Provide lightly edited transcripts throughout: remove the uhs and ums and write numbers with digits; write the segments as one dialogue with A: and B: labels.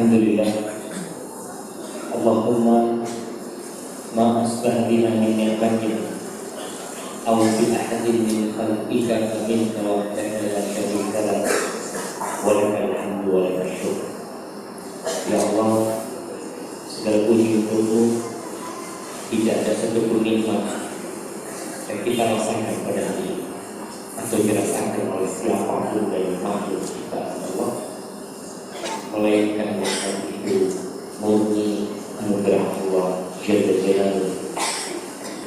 A: Alhamdulillah. Allahumma ma asbah bina min ni'matin aw bi ahadin min khalqika fa minka wahdaka la syarika lak wa lakal hamdu wa lakal syukr. Ya Allah, segala puji untukmu. Tidak ada satupun nikmat yang kita rasakan pada hari ini atau dirasakan oleh siapapun dari makhluk kita Allah, melainkan nikmat itu murni anugerah Allah Jalla Jalaluhu.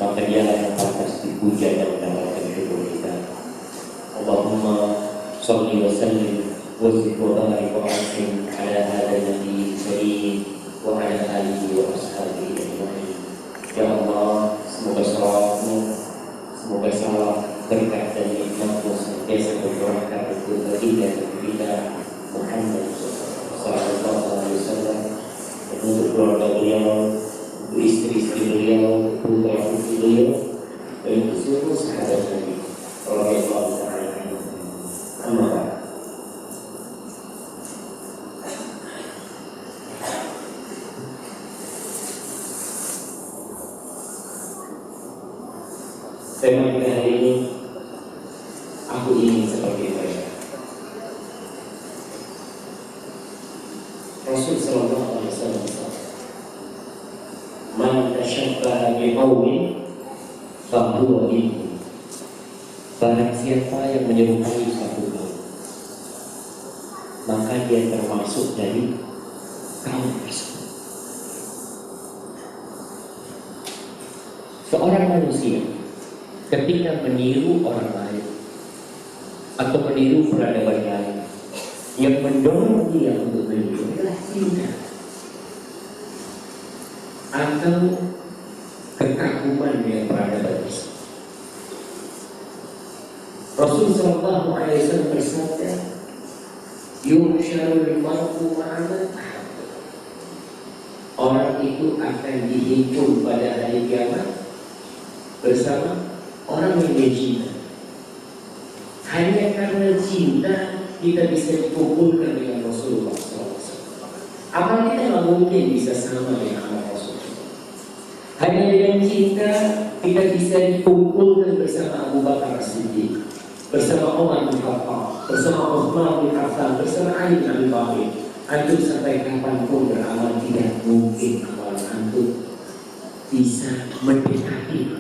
A: Maka dialah yang pantas dipuja dan mendapatkan syukur kita. Allahumma sholli wa sallim wa zid wa barik wa akrim ala hadzal nabi karim wa ala alihi wa ashabihi ajma'in. Ya Allah, semoga salawat-Mu, semoga salam berkat dan nikmat-Mu senantiasa berkah untuk baginda kita Muhammad sallallahu alaihi wasallam, dan untuk keluarga beliau, untuk istri-istri beliau, putra-putri beliau, dan untuk seluruh sahabat Nabi radhiyallahu ta'ala anhum. Amma ba'd. Tema kita hari ini, aku ingin seperti mereka. Rasul sallallahu alaihi wasallam, man tashabbaha biqaumin fahuwa minhum. Barang siapa yang menyerupai suatu kaum, maka dia termasuk dari kaum tersebut. Seorang manusia ketika meniru orang lain atau meniru peradaban lain, yang mendorong dia untuk meniru adalah cinta atau kekaguman dengan peradaban itu. Rasul sallallahu alaihi wasallam bersabda, "Yuhsyarul mar'u ma'ana." Orang itu akan dihimpun pada hari kiamat bersama orang yang dia cinta. Hanya karena cinta kita bisa dikumpulkan dengan Rasulullah SAW. Amal kita tidak mungkin bisa sama dengan amal Rasulullah. Hanya dengan cinta kita bisa dikumpulkan bersama Abu Bakar As-Siddiq, bersama Umar bin Khattab, bersama Utsman bin Affan, bersama Ali bin Abi Thalib. Antum sampai kapanpun beramal tidak mungkin amal antum bisa mendekati.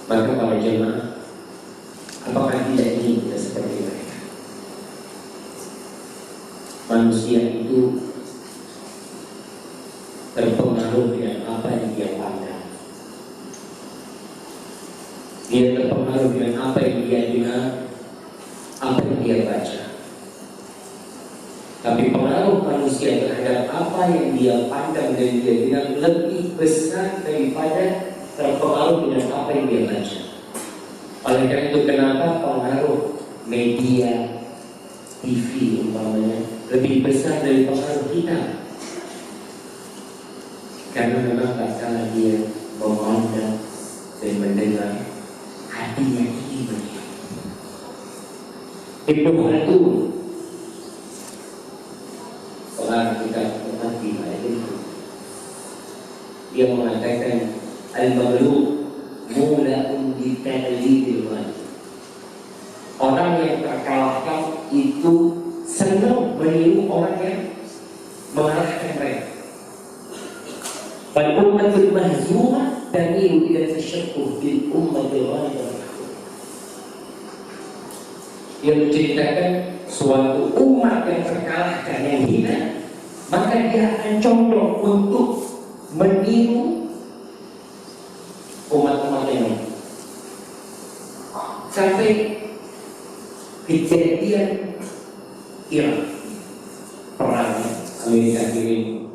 A: Maka para jemaah, apakah tidak ingin kita seperti mereka? Manusia itu terpengaruh dengan apa yang dia pandang. Dia terpengaruh dengan apa yang dia dengar, apa yang dia baca. Tapi pengaruh manusia terhadap apa yang dia pandang dan dia dengar lebih besar daripada terpengaruh dengan apa yang dia baca. Oleh karena itu, kenapa pengaruh media TV umpamanya lebih besar dari pengaruh kita? Karena memang tak kalah dia memandang dan mendengar, hatinya ini begitu. Ibnu Khaldun, seorang kita mengerti itu, dia mengatakan al-maghlub mula'un bi ta'lidil wajib. Orang yang terkalahkan itu senang meniru orang yang mengalahkan mereka. Wal ummatul mahzumah tamilu ila tashabbuh bil ummatil ghalibah. Yang menceritakan suatu umat yang terkalahkan, yang hina, maka dia akan condong untuk meniru umat-umat ini. Sampai kejadian Irak, perang Amerika kirim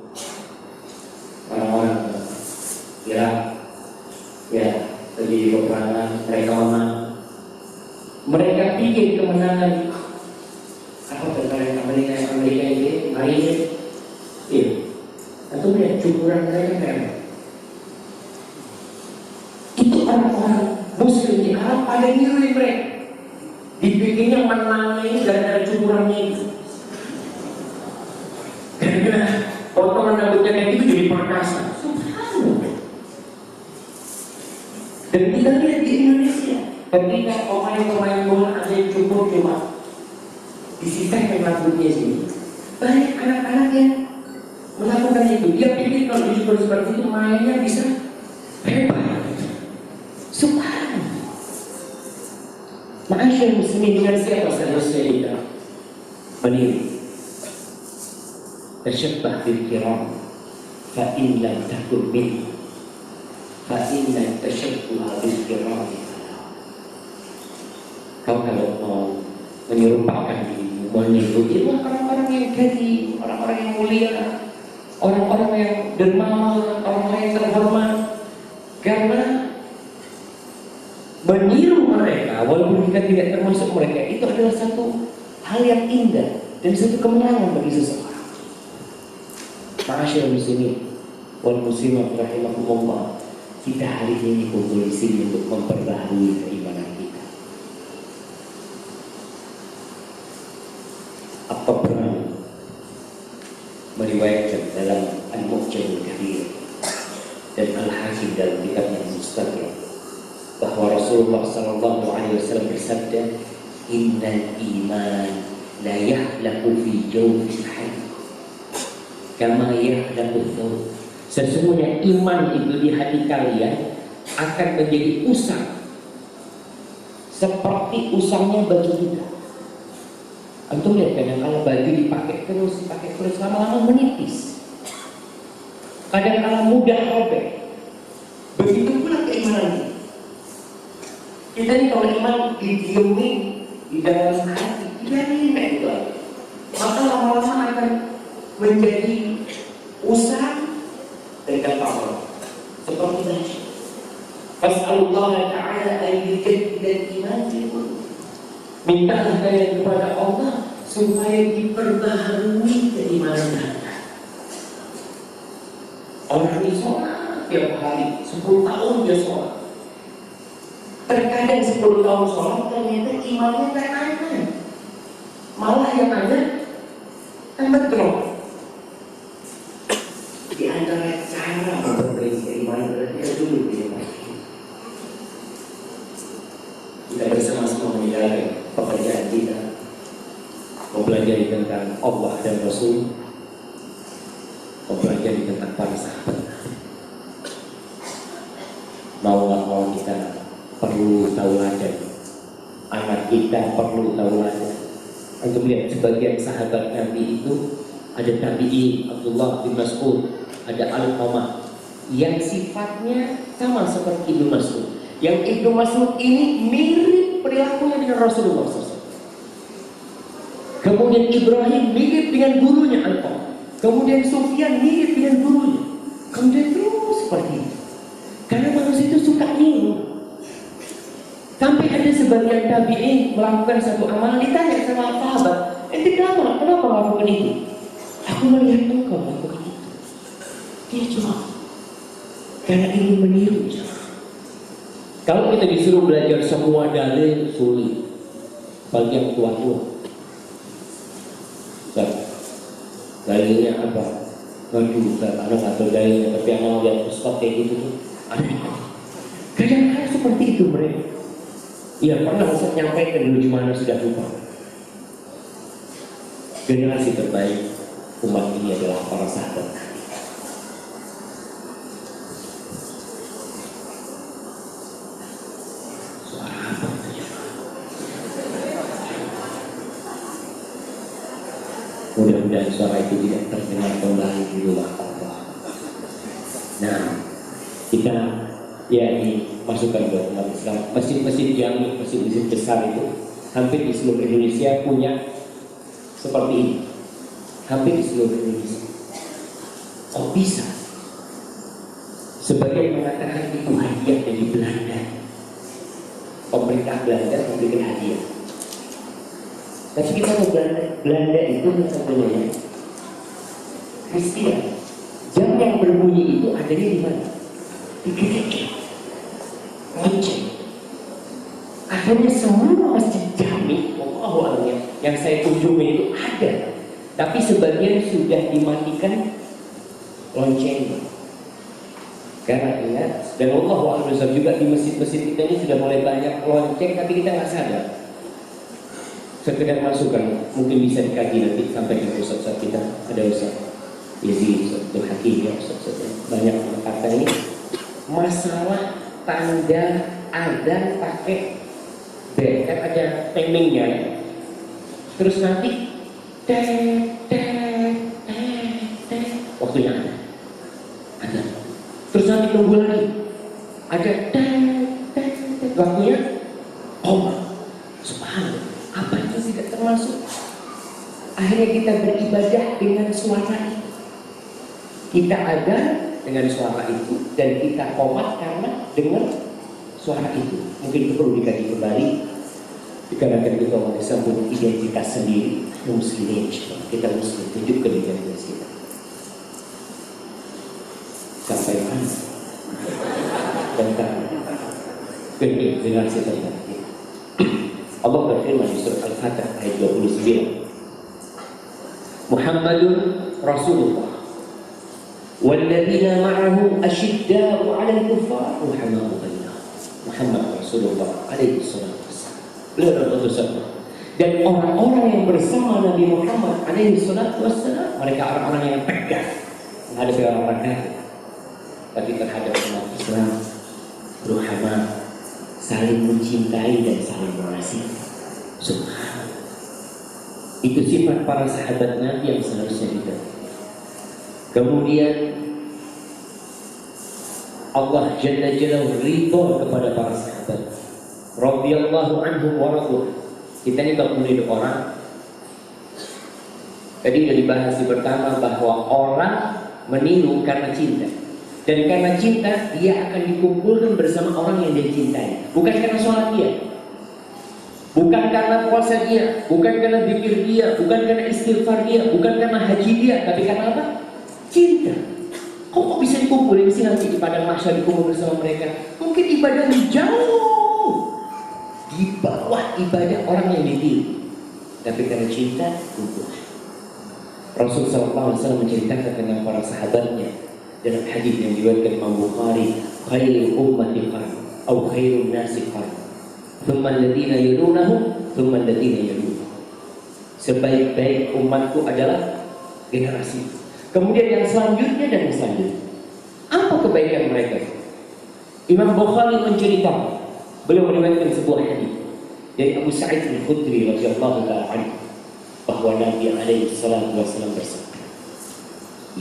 A: orang-orang Irak, ya, terjadi peperangan, mereka menang. Mereka pikir kemenangan apa terkait Amerika ini, hari ini, iya, atau melihat cukuran mereka kan? Itu orang-orang Muslim di Arab ada niru mereka. Dipikirnya menangnya ini gara-gara cukurannya itu. Dan kita lihat di Indonesia, ketika pemain-pemain bola ada yang cukup cuma disisakan rambutnya sini, banyak anak-anak yang melakukan itu. Dia pikir kalau di seperti itu mainnya bisa hebat. Subhanallah. Ma'asyar muslimin, dengan siapa seharusnya kita berdiri? Tasyabbah bil kiram fa in lam takun min fa inna tashabbuha bil kiram. Kau kalau mau menyerupakan diri, meniru orang-orang yang karim, orang-orang yang mulia, orang-orang yang dermawan, orang-orang yang terhormat. Karena meniru mereka, walaupun kita tidak termasuk mereka, itu adalah satu hal yang indah dan satu kemenangan bagi seseorang. Ma'asyar muslimin wal muslimat rahimakumullah, kita hari ini kumpul di sini untuk memperbaharui keimanan kita. Apa pernah meriwayatkan dalam Al-Mu'jamul Kabir dan Al-Hakim dalam kitabnya Mustadrak bahwa Rasulullah sallallahu alaihi wasallam bersabda, innal iman la yahlaku fi jawfi ahadikum kama yahlaku thawb. Sesungguhnya iman itu di hati kalian akan menjadi usang seperti usangnya baju kita. Antum lihat kadang kalau baju dipakai terus lama-lama menipis. Kadang-kala mudah robek. Begitu pula keimanan kita. Kita ini kalau iman didiemin di dalam hati, kita ini itu, maka lama-lama akan menjadi usang dan kafir. Seperti tadi. Fas'alullah Ta'ala an yujaddida iman. Mintalah kalian kepada Allah supaya diperbaharui keimanan Anda. Orang ini sholat tiap hari, 10 tahun dia sholat. Terkadang 10 tahun sholat ternyata imannya tak ada. Malah yang ada tambah drop. Di antara cara memperbaiki keimanan berarti dulu kita bersama-sama menjalankan pekerjaan kita, mempelajari tentang Allah dan Rasul, mempelajari tentang para sahabat. Mau nggak mau kita perlu tauladan, anak kita perlu tauladan. Untuk lihat sebagian sahabat Nabi itu ada tabi'in, Abdullah bin Mas'ud, ada Al-Qamah yang sifatnya sama seperti Ibnu Mas'ud. Yang Ibnu Mas'ud ini mirip perilakunya dengan Rasulullah SAW. Kemudian Ibrahim mirip dengan gurunya Al-Qamah. Kemudian Sufyan mirip dengan gurunya. Kemudian terus seperti itu. Karena manusia itu suka niru. Sampai ada sebagian tabi'in melakukan satu amalan, ditanya sama sahabat, ente kenapa melakukan itu? Aku melihat engkau melakukan itu. Dia cuma karena ingin meniru. Kalau kita disuruh belajar semua dalil sulit, bagi yang tua-tua. Dalilnya apa? Waduh, anak atau dalilnya, tapi anak lihat ustaz kayak gitu tuh. Kadang-kadang seperti itu mereka. Iya, pernah Ustaz nyampaikan dulu di mana sudah lupa. Generasi terbaik umat ini adalah para sahabat. Suara apa itu ya? Mudah-mudahan suara itu tidak terdengar kembali di rumah Allah. Nah, kita ini masukkan buat umat Islam. Masjid-masjid yang masjid-masjid besar itu hampir di seluruh Indonesia punya seperti ini. Hampir di seluruh Indonesia. Oh bisa? Sebagian mengatakan itu hadiah dari Belanda. Pemerintah Belanda memberikan hadiah. Tapi kita mau Belanda itu sebenarnya Kristen. Jam yang berbunyi itu adanya di mana? Di gereja. Lonceng. Akhirnya semua masjid jami, yang saya kunjungi itu ada, tapi sebagian sudah dimatikan loncengnya. Karena ingat, dan Allah juga di masjid-masjid kita ini sudah mulai banyak lonceng, tapi kita nggak sadar. Sekedar masukan, mungkin bisa dikaji nanti sampai ke Ustaz kita. Ada Ustaz Yazid, Ustaz Abdul Hakim, ya Ustaz banyak kata ini masalah tanda adzan pakai bel, kan ada timingnya, terus nanti waktunya ada, terus nanti tunggu lagi ada waktunya subhanallah, apa itu tidak termasuk. Akhirnya kita beribadah dengan suara itu, kita ada dengan suara itu, dan kita qomat karena dengar suara itu. Mungkin perlu dikaji kembali, dikarenakan kita mau disambung identitas sendiri muslimin. Kita muslim, tunjukkan identitas kita sampai mana tentang generasi terbaik. Allah berfirman di surah Al-Fatih ayat 29, Muhammadun Rasulullah walladzina ma'ahu asyidda'u 'alal kuffar ruhamaa'u bainahum. Muhammad Rasulullah alaihi salatu wassalam, beliau adalah utusan Allah. Dan orang-orang yang bersama Nabi Muhammad alaihi salatu wassalam, mereka orang-orang yang tegas menghadapi orang-orang kafir, tapi terhadap umat Islam ruhama, saling mencintai dan saling mengasihi. Subhanallah, itu sifat para sahabat Nabi yang seharusnya kita. Kemudian Allah Jalla Jalaluhu ridho kepada para sahabat, radhiyallahu anhum wa radu. Kita ini kalau meniru orang, tadi sudah dibahas di pertama bahwa orang meniru karena cinta, dan karena cinta dia akan dikumpulkan bersama orang yang dia cintai, bukan karena sholat dia, bukan karena puasa dia, bukan karena zikir dia, bukan karena istighfar dia, bukan karena haji dia, tapi karena apa? Cinta. Kok bisa dikumpulin sih nanti di padang mahsyar, dikumpul bersama mereka? Mungkin ibadahnya jauh di bawah ibadah orang yang ditiru, tapi karena cinta kumpul. Rasulullah SAW menceritakan tentang para sahabatnya dalam hadis yang diriwayatkan Imam Bukhari, khairul ummati qarni atau khairun nasi qarni, thumma alladziina yalunahum, thumma alladziina yalunahum. Sebaik-baik umatku adalah generasi, kemudian yang selanjutnya dan yang selanjutnya. Apa kebaikan mereka? Imam Bukhari menceritakan, beliau meriwayatkan sebuah hadis dari Abu Sa'id Al-Khudri radhiyallahu ta'ala anhu, bahwa Nabi alaihi salatu wasallam bersabda,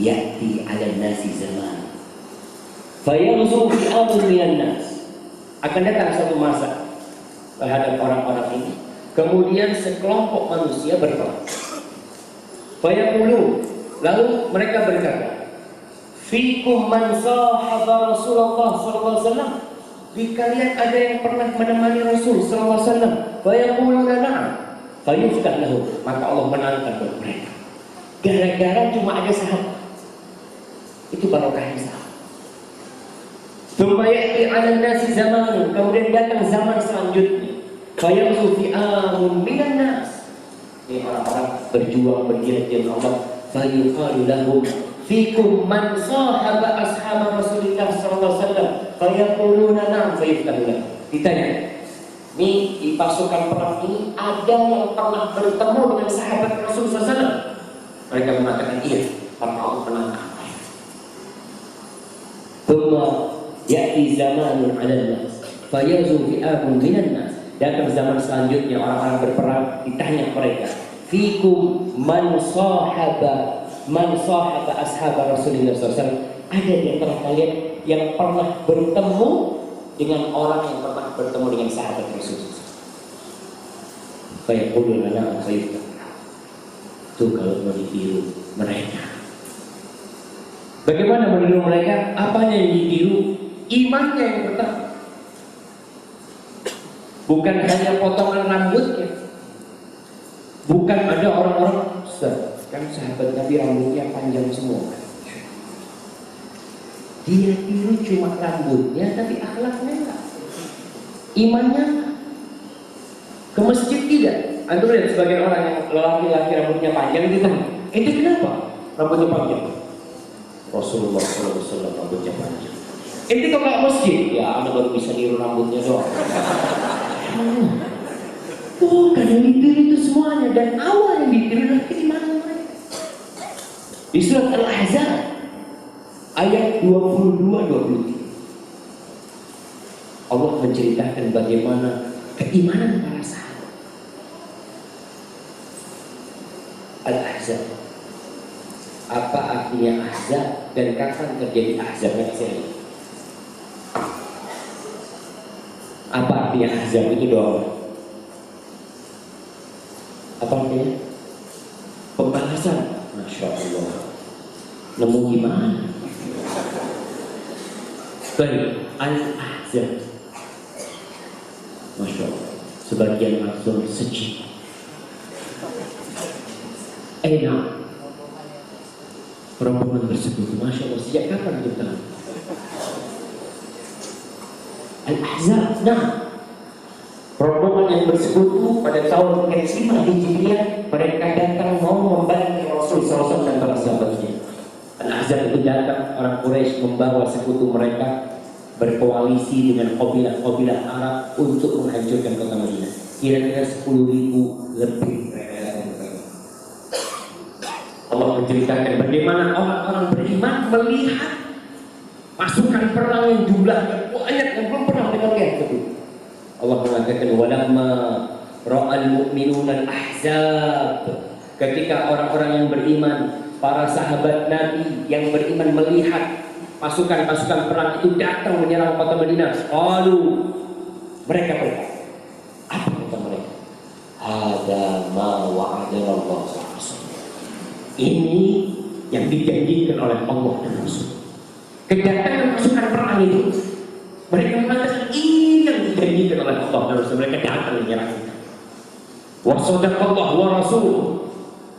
A: ya'ti 'alan nasi zaman fayaghzu fi amrin minan nas. Akan datang satu masa terhadap orang-orang ini, kemudian sekelompok manusia berperang. Fayaqulu, lalu mereka berkata, fikum man sahaba Rasulullah sallallahu alaihi wasallam, di kalian ada yang pernah menemani Rasul sallallahu alaihi wasallam? Fayaquluna na'am, fayuftah lahu, maka Allah menantang buat mereka. Gara-gara cuma ada sahabat, itu barokahnya sahabat. Tsumma ya'ti 'alan nasi zamanun, kemudian datang zaman selanjutnya, fayaghzu fi'amun minan nas, ini orang-orang berjuang berjihad Allah. Fayuqalu lahum fikum man sahaba ashab Rasulullah sallallahu alaihi wasallam, fayaquluna na'am, fayuftahu lahum. Ditanya, ini di pasukan perang ini ada yang pernah bertemu dengan sahabat Rasul sallallahu alaihi wasallam? Mereka mengatakan iya, karena Allah menantang. Tsumma ya'ti zamanun 'alan nas fayaghzu fi'amun minan nas. Datang zaman selanjutnya, orang-orang berperang, ditanya mereka, fikum man sahaba ashab Rasulullah SAW, ada di antara kalian yang pernah bertemu dengan orang yang pernah bertemu dengan sahabat Rasulullah SAW? Fayaquluna na'am, fayuftah. Itu kalau mau ditiru mereka. Bagaimana meniru mereka? Apanya yang ditiru? Imannya yang pertama, bukan hanya potongan rambutnya. Bukan ada orang-orang, kan sahabat Nabi rambutnya panjang semua. Dia tiru cuma rambutnya, tapi akhlaknya enggak, imannya enggak. Ke masjid tidak. Antum lihat sebagian orang yang laki-laki rambutnya panjang gitu. Itu kenapa rambutnya panjang? Rasulullah SAW rambutnya panjang. Ini kok nggak masjid? Ya, Anda baru bisa niru rambutnya doang. Bukan yang ditiru itu semuanya, dan awal yang ditiru adalah keimanan mereka. Di surat Al-Ahzab ayat 22-23 Allah menceritakan bagaimana keimanan para sahabat. Al-Ahzab. Apa artinya Ahzab dan kapan terjadi Ahzab? Apa artinya Ahzab itu doang? Apa artinya? Pembalasan. Masya Allah. Nemu gimana? Baik, Al-Ahzab. Masya Allah. Sebagian langsung sejuk. Enak. Rombongan tersebut, Masya Allah, sejak kapan kita? Al-Ahzab. Nah, rombongan yang bersekutu pada tahun ke-5 Hijriah, mereka datang mau membantu Rasul SAW dan para sahabatnya. Al-Ahzab itu datang, orang Quraisy membawa sekutu mereka berkoalisi dengan kabilah-kabilah Arab untuk menghancurkan kota Madinah. Kira-kira 10.000 lebih mereka datang ke sana. Allah menceritakan bagaimana orang-orang beriman melihat pasukan perang yang jumlahnya banyak yang belum pernah mereka lihat itu. Allah mengatakan walamma ra'al mu'minuna al-ahzab, ketika orang-orang yang beriman, para sahabat Nabi yang beriman melihat pasukan-pasukan perang itu datang menyerang kota Madinah, lalu mereka berkata, apa kata mereka? Hada ma wa'adana Allah. Ini yang dijanjikan oleh Allah dan Rasul. Kedatangan pasukan perang itu, mereka mengatakan ini yang dijanjikan oleh Allah dan Rasul. Mereka datang menyerang kita. Wa sadaqallahu wa rasuluh.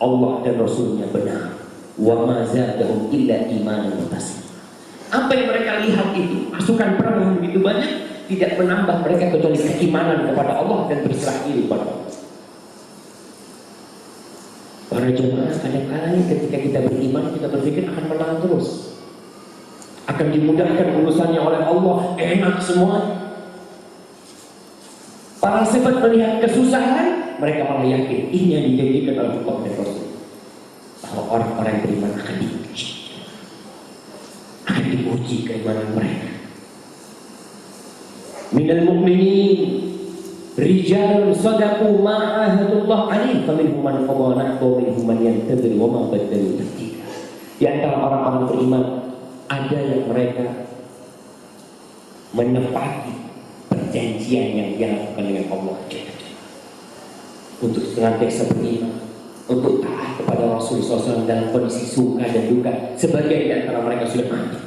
A: Allah dan Rasulnya benar. Wa ma zadahum illa imanan wa taslim. Apa yang mereka lihat itu, pasukan perang yang begitu banyak, tidak menambah mereka kecuali keimanan kepada Allah dan berserah diri kepada Allah. Para jemaah, kadang-kadang ketika kita beriman, kita berpikir akan menang terus, akan dimudahkan urusannya oleh Allah, enak semua. Para sahabat melihat kesusahan, mereka malah yakin ini yang dijanjikan oleh Allah dan Rasul, bahwa orang-orang beriman akan diuji keimanan mereka. Minal mu'minin rijalun sadaqu ma ahadullah alaih faminhum man qada nahbahu wa minhum man yantazir wa ma badalu tabdila. Di antara orang-orang beriman ada yang mereka menepati perjanjian yang dilakukan dengan Allah untuk senantiasa beriman, untuk taat kepada Rasulullah SAW dalam kondisi suka dan duka. Sebagian di antara mereka sudah mati.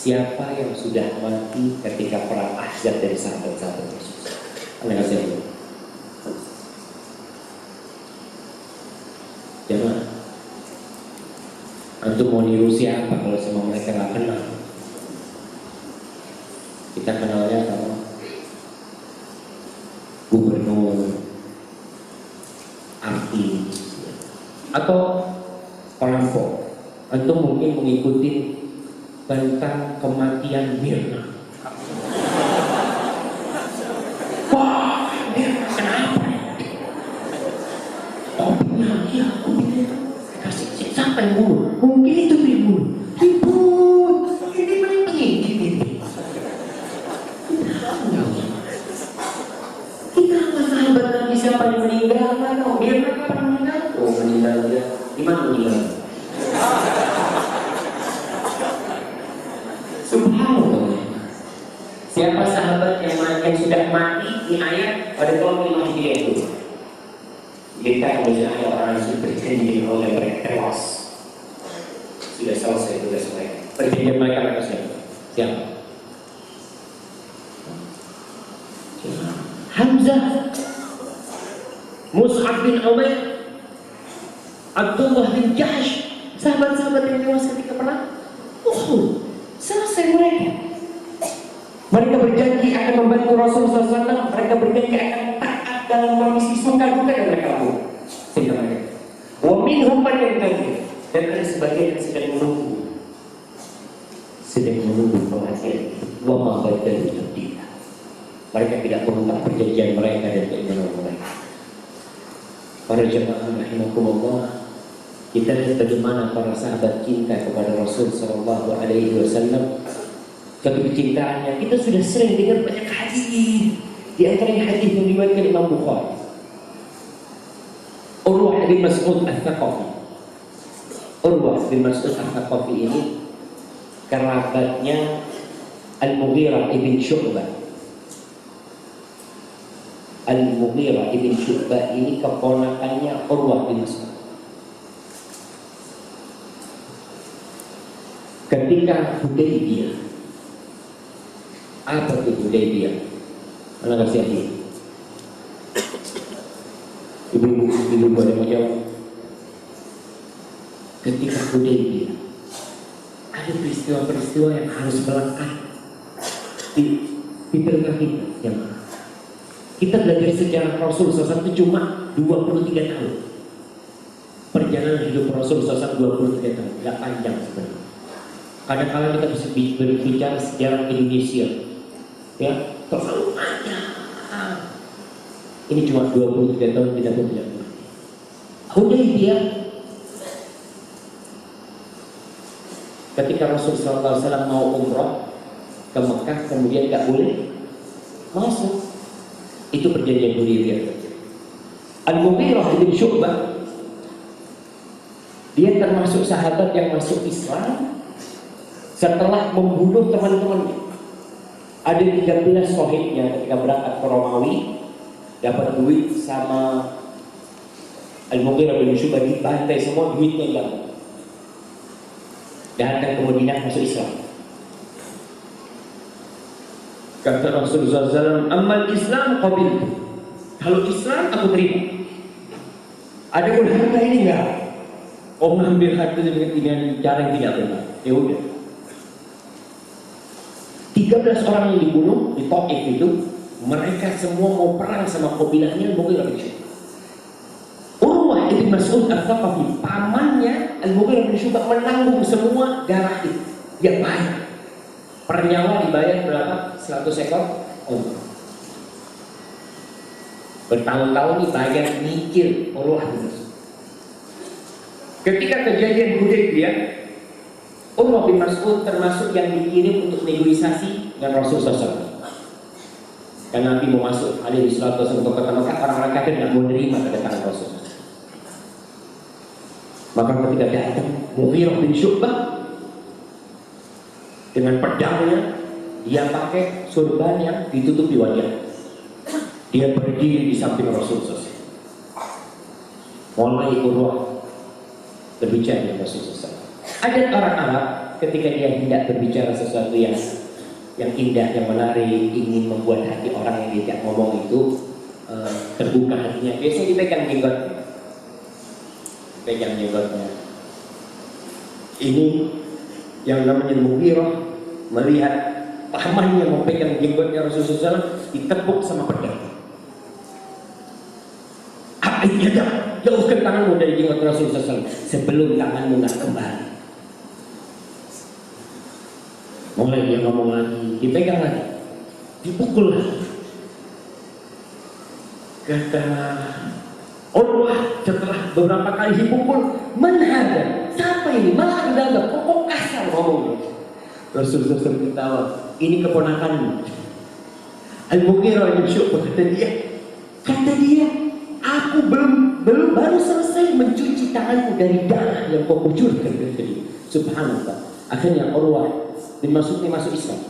A: Siapa yang sudah mati ketika perang Ahzab dari sahabat-sahabat Rasul? Anda kasih lihat. Jangan. Antum mau niru siapa kalau semua mereka nggak kenal? Kita kenalnya sama gubernur, artis, atau perampok. Antum mungkin mengikuti tentang kematian Mirna. Wah, Mirna kenapa? Topinya, iya, topinya kasih siapa yang bunuh? Mungkin itu dibunuh. Ribut, ini penyidik ini. Kita nggak sahabat Nabi siapa yang meninggal? Mana? Mirna kapan meninggal? Oh, meninggal ya. Di mana meninggal? Subhanallah. Siapa sahabat yang sudah mati di ayat pada tahun 5 Hijriah itu? Kita misalnya ada orang yang sudah berjanji oleh mereka tewas. Sudah selesai tugas mereka. Perjanjian mereka siapa? Siapa? Hamzah, Mus'ab bin Umair, Abdullah bin Jahsh, sahabat-sahabat yang tewas ketika perang. Selesai mereka. Mereka berjanji akan membantu Rasulullah SAW. Mereka berjanji akan taat dalam kondisi suka duka yang mereka lakukan. Sehingga mereka. Wa minhum man yantazir, dan ada sebagian yang sedang menunggu. sedang menunggu perhatian. Wa ma badalu tabdila. Mereka tidak mengungkap perjanjian mereka dan keimanan mereka. Para jemaah rahimakumullah, kita lihat bagaimana para sahabat cinta kepada Rasul Sallallahu Alaihi Wasallam. Satu kecintaannya kita sudah sering dengar banyak hadis. Di antaranya hadis yang diriwayatkan Imam Bukhari. Urwah bin Mas'ud Al-Thaqafi. Urwah bin Mas'ud Al-Thaqafi ini kerabatnya Al-Mughirah ibn Syu'bah. Al-Mughirah ibn Syu'bah ini keponakannya Urwah bin Mas'ud. Ketika Hudaybiyah, apa itu Hudaybiyah? Mana kasih hati? Ibu-ibu ada mau jawab? Ketika Hudaybiyah, ada peristiwa-peristiwa yang harus melangkah di tengah kita. Kita belajar sejarah Rasul SAW cuma 23 tahun. Perjalanan hidup Rasul SAW 23 tahun, gak panjang sebenarnya. Kadang-kadang kita bisa berbicara sejarah Indonesia, ya terlalu panjang. Ini cuma 23 tahun kita pun tidak mengerti. Hudaybiyah, ketika Rasul SAW mau umrah ke Mekah, kemudian gak boleh masuk. Itu perjanjian Hudaybiyah. Al-Mughirah bin Syu'bah, dia termasuk sahabat yang masuk Islam setelah membunuh teman-temannya. Ada 13 syahidnya ketika berangkat ke Romawi, dapat duit sama Al-Mughirah bin Syu'bah, dibantai semua, duitnya hilang. Datang ke Madinah, masuk Islam. Kata Rasulullah SAW, "Ammal Islam qabil." Kalau Islam aku terima. Ada pun harta ini enggak. Oh, mengambil harta dengan cara yang tidak benar. Ya udah. 13 orang yang dibunuh di Taif itu, mereka semua mau perang sama kabilahnya Al-Mughirah bin Syu'bah. Urwah bin Mas'ud Al-Thaqafi, pamannya Al-Mughirah bin Syu'bah, menanggung semua darah itu. Dia bayar. Per nyawa dibayar berapa? 100 ekor unta. Bertahun-tahun dibayar, mikir Urwah bin Mas'ud. Ketika kejadian Hudaybiyah, Urwah bin Mas'ud termasuk yang dikirim untuk negosiasi dengan Rasulullah SAW. Karena Nabi mau masuk alaihi salatu wasallam ke kota Mekah, orang-orang kafir tidak mau menerima kedatangan Rasulullah. Maka ketika datang Mughirah bin Syu'bah dengan pedangnya, dia pakai surban yang ditutupi wajah. Dia berdiri di samping Rasulullah SAW. Mulai Urwah berbicara dengan Rasulullah SAW. Ada orang Arab ketika dia hendak berbicara sesuatu yang indah, yang menarik, ingin membuat hati orang yang tidak ngomong itu terbuka hatinya. Biasanya dipegang jenggotnya. Pegang jenggotnya. Ini yang namanya Mughirah melihat pamannya memegang jenggotnya Rasulullah SAW, ditepuk sama pedang. Jauhkan tanganmu dari jenggot Rasulullah SAW sebelum tanganmu nak kembali. Mulai dia ngomong lagi, dipegang lagi, dipukul lagi. Kata Urwah setelah beberapa kali dipukul, "Man-hada? Siapa ini? Malah ada kok kasar ngomongnya." Rasulullah SAW ketawa, "Ini keponakanmu." Al-Mughirah bin Syu'bah kata dia, "Aku baru selesai mencuci tanganku dari darah yang kau kucurkan dari tadi." Subhanallah. Akhirnya Urwah bin Mas'ud ini masuk Islam.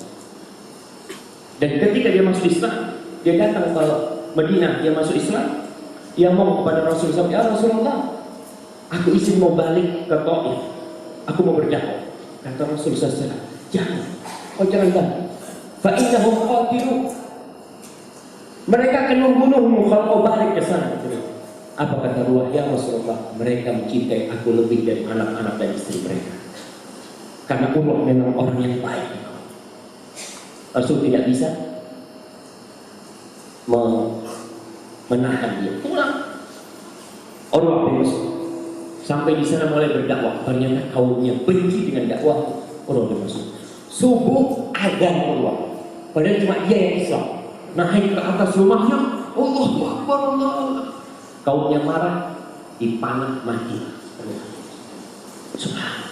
A: Dan ketika dia masuk Islam, dia datang ke Madinah, dia masuk Islam, dia mau kepada Rasulullah, "Ya Rasulullah, aku izin mau balik ke Taif, aku mau berdakwah." Kata Rasulullah SAW, "Jangan, kau jangan balik. Fa innahum qatilun. Mereka akan membunuhmu kalau kau balik ke sana." Apa kata Urwah? "Ya Rasulullah, mereka mencintai aku lebih dari anak-anak dan istri mereka." Karena Urwah memang orang yang baik. Rasul tidak bisa menahan dia. Pulang. Urwah bin Mas'ud sampai di sana mulai berdakwah. Ternyata kaumnya benci dengan dakwah Urwah bin Mas'ud. Subuh azan keluar. Padahal cuma dia yang Islam. Naik ke atas rumahnya, Allahu Akbar, Allahu Akbar. Kaumnya marah, dipanah mati. Subhanallah.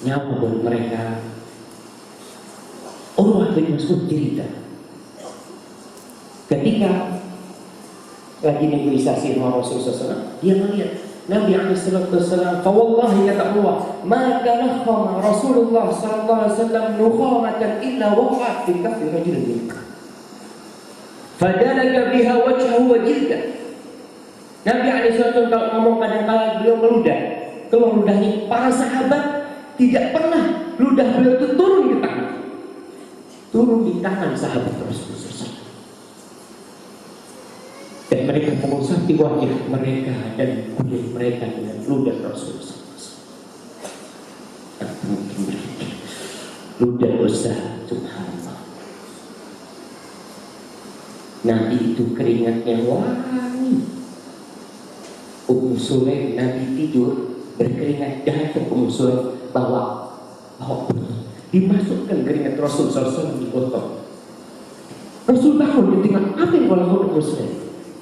A: Nyawa buat mereka. Urwah bin Mas'ud cerita, ketika lagi negosiasi dengan Rasulullah SAW, dia melihat Nabi SAW, fawallahi kata Allah, ma tanakhama Rasulullah SAW nukhamatan illa waqa'at fi kaffi rajulin minkum fadalaka biha wajhahu wa jildah. Nabi SAW kalau ngomong kadang-kadang beliau meludah, keluar ludahnya. Para sahabat tidak pernah ludah beliau itu turun di tangan, turun di tangan sahabat Rasulullah SAW. Dan mereka mengusapti wajah mereka dan kulit mereka dengan ludah Rasulullah SAW. Ludah besar, subhanallah. Nabi itu keringatnya wangi. Ummu Sulaim, Nabi tidur berkeringat, jatuh Ummu Sulaim bawa dimasukkan keringat Rasul SAW di botol. Rasul bangun, dia tengok, apa yang kau lakukan Ummu Sulaim?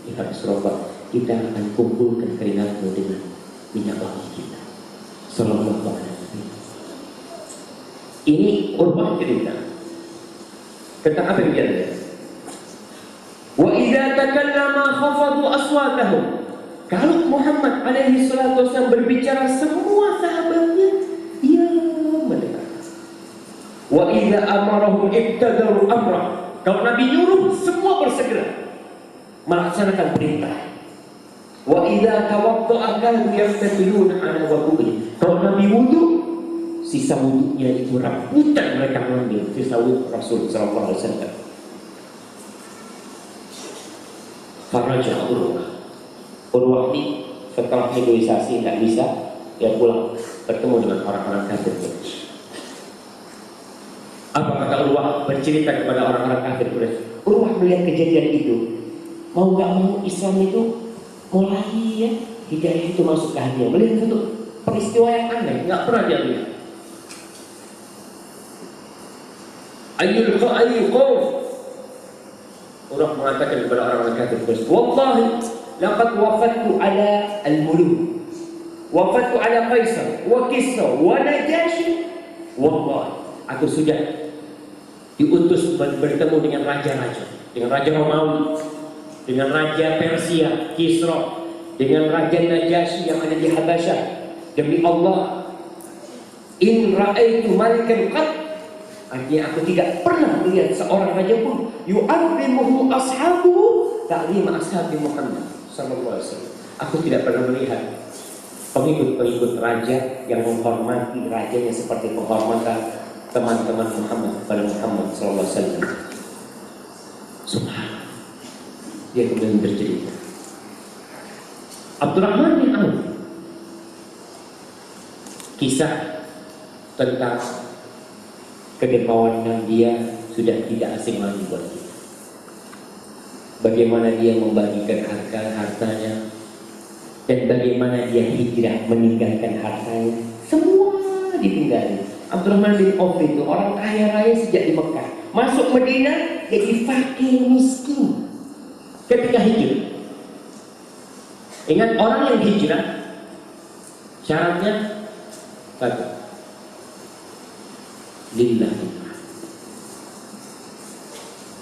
A: Ya Rasulullah, kita akan kumpulkan keringatmu dengan minyak wangi kita. Sallallahu alaihi wasallam. Ini Urwah cerita tentang apa yang dia lihat. Wa idza takallama khafadu aswatahum. Kalau Muhammad alaihi salatu wasallam berbicara, semua sahabatnya dia mendengar. Wa idza amarahum ibtadaru amra. Kalau Nabi nyuruh, semua bersegera melaksanakan perintah. Wa idza tawadda'a kanu yaftatiluna ala wudu'i. Kalau Nabi wudu, sisa wudunya itu rambutan mereka mengambil sisa wudu Rasul sallallahu alaihi wasallam. Faraja Urwah ini setelah negosiasi tidak bisa, dia pulang bertemu dengan orang-orang kafir. Apa kata Urwah? Bercerita kepada orang-orang kafir. Urwah melihat kejadian itu, mau gak mau Islam itu mulai ya, hidayah itu masuk ke hatinya. Melihat satu peristiwa yang aneh, nggak pernah dia lihat. Ayyul qaum. Urwah mengatakan kepada orang-orang kafir, wallahi laqad wafadtu ala al-muluk, wafadtu ala Qaisar wa Kisra wa Najashi. Wallahi, aku sudah diutus bertemu dengan raja-raja, dengan raja Romawi, dengan raja Persia, Kisra, dengan raja Najasyi yang ada di Habasyah. Demi Allah, in ra'aitu malikan qat, artinya aku tidak pernah melihat seorang raja pun yu'azzimuhu ashabuhu ta'zima ashabi Muhammad sallallahu alaihi wasallam. Aku tidak pernah melihat pengikut-pengikut raja yang menghormati rajanya seperti penghormatan teman-teman Muhammad kepada Muhammad sallallahu alaihi wasallam. Subhanallah. Dia kemudian bercerita, Abdurrahman bin Auf, kisah tentang kedermawanan dia sudah tidak asing lagi buat kita. Bagaimana dia membagikan hartanya, dan bagaimana dia hijrah meninggalkan hartanya, semua ditinggalkan. Abdurrahman bin Auf itu orang kaya raya sejak di Mekah, masuk Madinah jadi fakir miskin. Ketika hijrah, ingat orang yang hijrah syaratnya satu, lillah.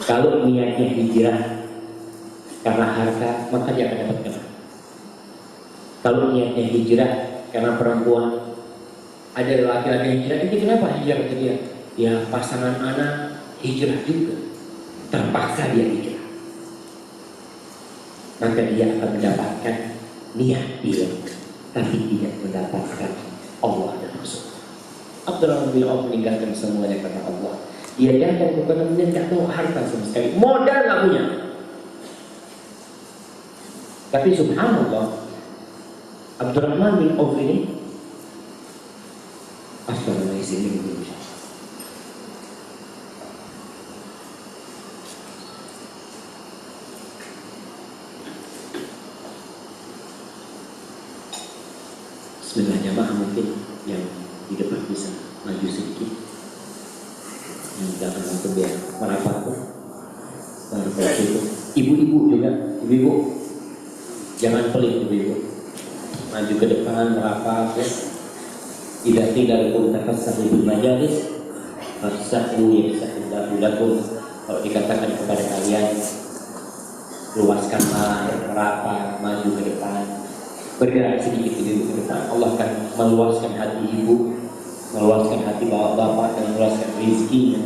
A: Kalau niatnya hijrah karena harta, maka dia akan dapat kena. Kalau niatnya hijrah karena perempuan, ada laki-laki hijrah, ini kenapa hijrah ke dia? Ya pasangan anak hijrah juga, terpaksa dia hijrah, maka dia akan mendapatkan niat dia, tapi tidak mendapatkan Allah dan Rasul. Abdurrahman bin Auf meninggalkan semuanya karena Allah. Dia datang kepada Madinah tidak tahu harta sama sekali, modal nggak punya. Tapi subhanallah, Abdurrahman bin Auf ini Astagfirullahaladzim. Bismillah, jamaah mungkin yang di depan bisa maju sedikit. Jangan untuk dia merapat tuh. Ibu-ibu juga, ibu-ibu jangan pelit ibu-ibu. Maju ke depan merapat ya. Tidak tinggal pun tafassahu bil majalis. Fafsahu yafsahillahu lakum. Kalau dikatakan kepada kalian luaskanlah merapat, maju ke depan, bergerak sedikit ke depan, Allah akan meluaskan hati ibu, meluaskan hati bapak-bapak, dan meluaskan rezekinya.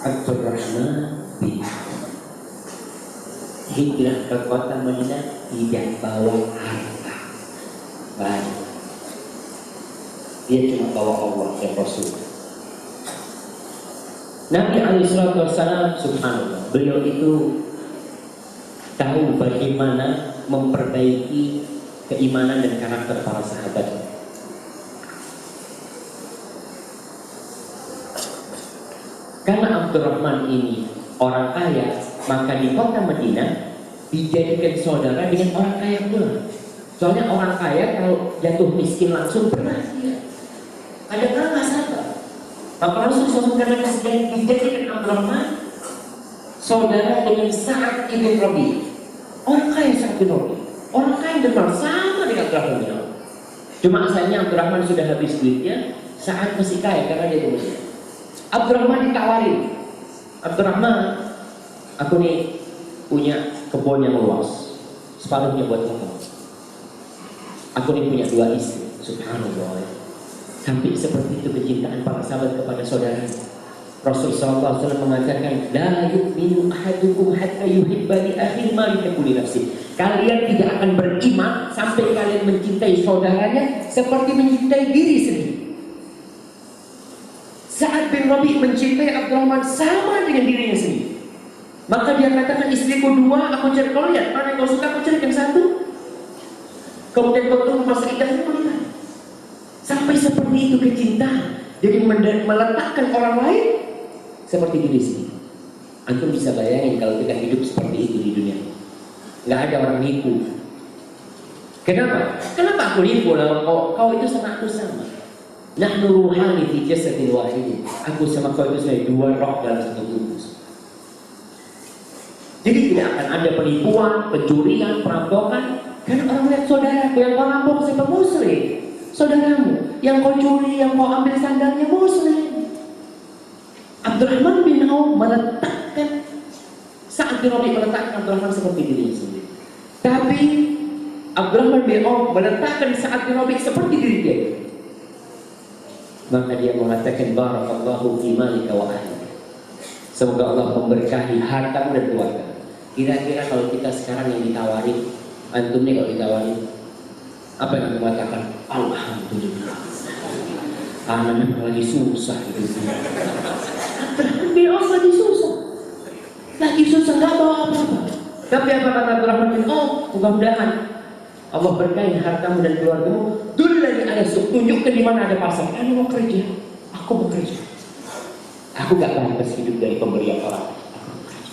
A: Abdurrahman bin hijrah ke kota Madinah tidak bawa harta banyak, dia cuma bawa Allah dan Rasul. Nabi SAW, subhanallah, beliau itu tahu bagaimana memperbaiki keimanan dan karakter para sahabat. Karena Abdurrahman ini orang kaya, maka di kota Madinah dijadikan saudara dengan orang kaya pula. Soalnya orang kaya kalau jatuh miskin langsung berat dia. Kadang-kadang nggak sabar. Maka Rasulullah karena kasih dijadikan Abdurrahman saudara dengan Sa'ad ibn Rabi. Orang kaya Sa'ad ibn Rabi. Orang kaya benar sama dengan Abdurrahman bin Auf. Cuma asalnya Abdurrahman sudah habis duitnya, Sa'ad masih kaya karena dia berusia. Abdurrahman ditawarin, Abdurrahman, aku nih punya kebun yang luas, separuhnya buat kamu. Aku nih punya 2 istri, subhanallah. Sampai seperti itu kecintaan para sahabat kepada saudaranya. Rasulullah SAW mengatakan, la yu'minu ahadukum hatta yuhibba li akhihi ma yuhibbu li nafsihi. Kalian tidak akan beriman sampai kalian mencintai saudaranya seperti mencintai diri sendiri. Sa'ad bin Rabi mencintai Abdurrahman sama dengan dirinya sendiri. Maka dia katakan, istriku 2, aku cari. Kau lihat, mana yang kau suka, aku cari yang 1. Kemudian kau tunggu masa idahnya, kau lihat. Sampai seperti itu kecintaan. Jadi meletakkan orang lain seperti diri sendiri. Antum bisa bayangin kalau kita hidup seperti itu di dunia. Nggak ada orang nipu. Kenapa? Kenapa aku nipu? Kau itu sama aku sama. Nahnu ruhani fi jasadin wahid. Aku sama kau itu saya 2 roh dalam 1 tubuh. Jadi tidak akan ada penipuan, pencurian, perampokan. Karena orang lihat saudaraku yang kau rampok siapa muslim, saudaramu yang kau curi, yang kau ambil sandalnya muslim. Abdurrahman bin Auf meletakkan, saat Nabi meletakkan Abdurrahman seperti dirinya sendiri. Tapi Abdurrahman bin Auf meletakkan saat Nabi seperti diri dia. Maka dia mengatakan barakallahu fi malika wa ahlika. Semoga Allah memberkahi hartamu dan keluarga. Kira-kira kalau kita sekarang yang ditawarin, antum nih kalau ditawarin, apa yang antum katakan? Alhamdulillah. Anak lagi susah gitu. Abdurrahman bin Auf lagi susah. Lagi susah nggak bawa apa-apa. Tapi apa kata Abdurrahman bin Auf? Mudah-mudahan Allah berkahi hartamu dan keluargamu. Dulu lagi ada suku, tunjukkan di mana ada pasar. Aku mau kerja, aku mau kerja. Aku gak pantas hidup dari pemberian orang. Aku mau kerja.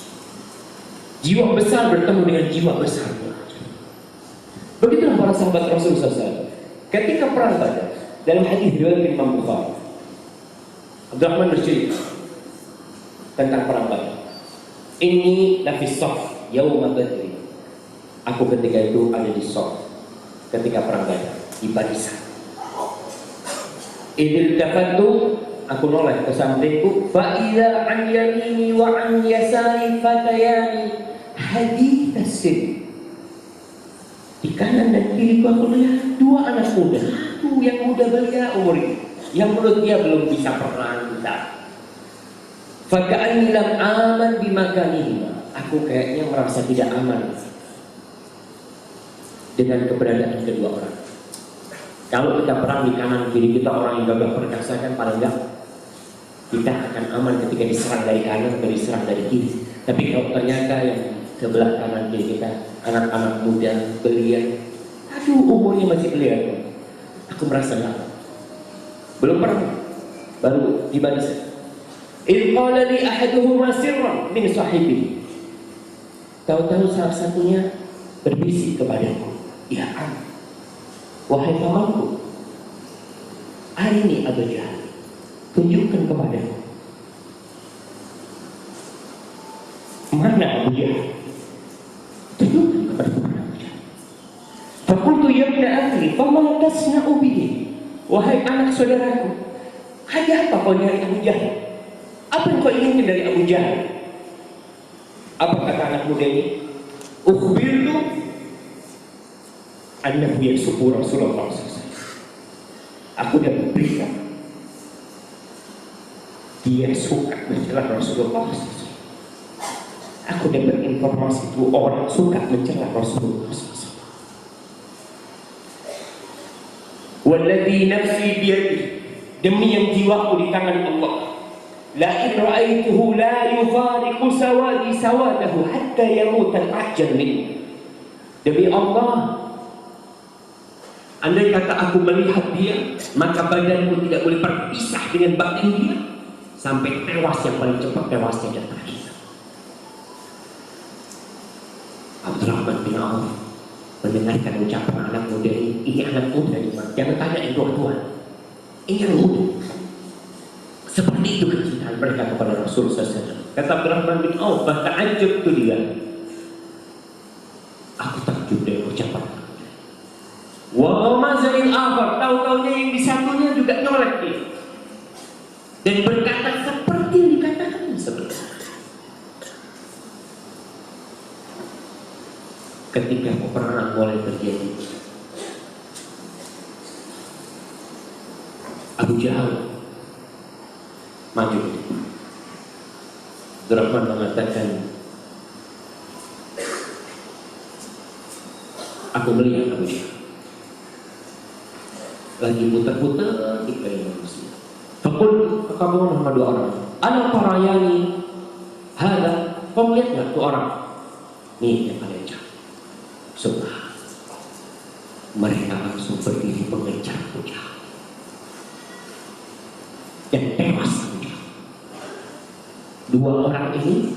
A: Jiwa besar bertemu dengan jiwa besar. Begitulah para sahabat Rasulullah SAW. Ketika perang Badar, dalam hadis riwayat Imam Bukhari, Abdurrahman bercerita tentang perang Badar. Ini lafis saf yaum Badr. Aku ketika itu ada di saf. Ketika perang Badar di barisan. Idil tafattu, aku noleh ke sampingku, fa idza an yamini wa an yasari fatayani hadits sin. Di kanan dan kiriku aku melihat 2 anak muda. Satu yang muda belia umur, yang menurut dia belum bisa perang kita. Fa ka'anni lam aman bimakanihima. Aku kayaknya merasa tidak aman dengan keberadaan kedua orang. Kalau kita perang di kanan kiri kita orang yang gagah perkasa kan paling enggak kita akan aman ketika diserang dari kanan atau diserang dari kiri. Tapi kalau ternyata yang sebelah kanan kiri kita anak-anak muda belia, aduh umurnya masih belia, aku merasa enggak. Belum pernah, baru di barisan. إذ قال لي أحدهما سرا من صاحبه. Tahu-tahu salah satunya berbisik kepadaku, ya am, wahai pamanku, hari ini Abu Jahal, tunjukkan kepadaku mana Abu Jahal, tunjukkan kepadaku mana Abu Jahal. Fakultu ya ibna akhi, fama tasna'u bihi, wahai anak saudaraku, ada apa kau dari Abu Jahal? Apa yang kau inginkan dari Abu Jahal? Apa kata anak muda ini? Ukhbirtu annahu yasubu Rasulullah SAW. Aku dapat berita dia suka mencela Rasulullah SAW. Aku dapat informasi itu orang suka mencela Rasulullah SAW. Walladzi nafsi biyadihi, demi yang jiwaku di tangan Allah, la in ra'aituhu la yufariqu sawadi sawadahu hatta yamuta al-ajal min. Demi Allah, andai kata aku melihat dia, maka badanku tidak boleh berpisah dengan batin dia sampai tewas yang paling cepat tewasnya dan terakhir. Abdurrahman bin Auf mendengarkan ucapan anak muda ini anak muda nih, jangan tanya yang tua-tua, ini anak muda. Seperti itu kecintaan mereka kepada Rasulullah SAW. Kata Abdurrahman bin Auf, ta'ajjab tu dia. Aku takjub dari ucapan. Wa mazalil akhar, tahu-tahunya yang di satunya juga nolak dia. Dan berkata seperti yang dikatakan sebenarnya. Ketika peperangan mulai terjadi, Abu Jahal maju. Abdurrahman mengatakan, aku melihat Abu Jahal lagi putar-putar di kain manusia. Fakul, kamu nama dua orang. Ana parayani, hada. Kau lihat nggak tuh orang? Nih yang kalian cari. Subhanallah. Mereka langsung berdiri mengejar Abu Jahal dan tewas. Dua orang ini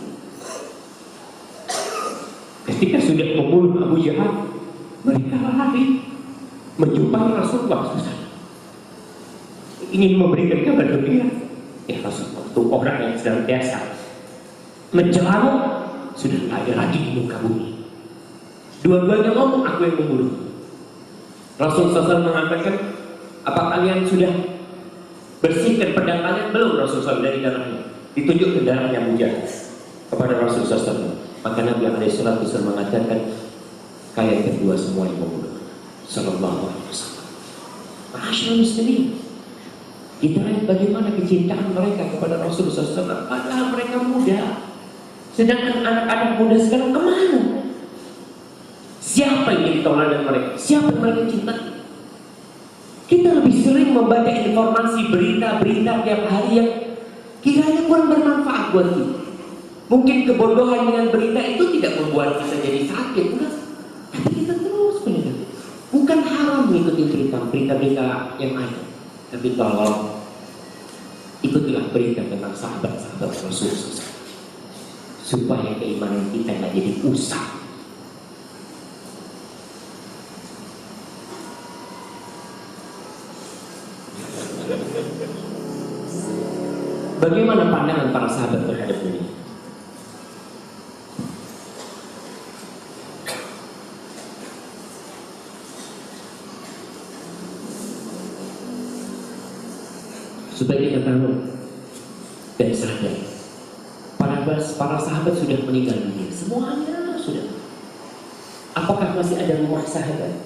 A: ketika sudah membunuh Abu Jahal, mereka lari menjumpai Rasulullah SAW, ingin memberikan kabar gembira. Ya Rasulullah, itu orang yang sedang biasa mencela, sudah tidak ada lagi di muka bumi. Dua-duanya ngomong, aku yang membunuh. Rasulullah SAW mengatakan, apa kalian sudah bersihkan pedang kalian? Belum. Rasulullah dari darahnya ditunjuk ke darahnya Abu Jahal kepada Rasulullah SAW. Maka Nabi SAW mengatakan, kalian berdua semua yang membunuh. Sallallahu alaihi wasallam. Masyaallah muslimin, kita lihat bagaimana kecintaan mereka kepada Rasulullah SAW. Padahal mereka muda, sedangkan anak-anak muda sekarang kemana? Siapa yang jadi tauladan mereka? Siapa yang mereka cintai? Kita lebih sering membaca informasi berita-berita tiap hari yang kiranya kurang bermanfaat buat kita. Mungkin kebodohan dengan berita itu tidak membuat kita jadi sakit, enggak? Tapi kita terus mendengar. Bukan haram mengikuti berita-berita yang ada, tapi tolong ikutilah berita tentang sahabat-sahabat Rasulullah, supaya keimanan kita tidak jadi usang. Bagaimana pandangan para sahabat terhadap dunia? Supaya kita tahu dan sadar, para sahabat sudah meninggal dunia, semuanya sudah. Apakah masih ada rumah sahabat?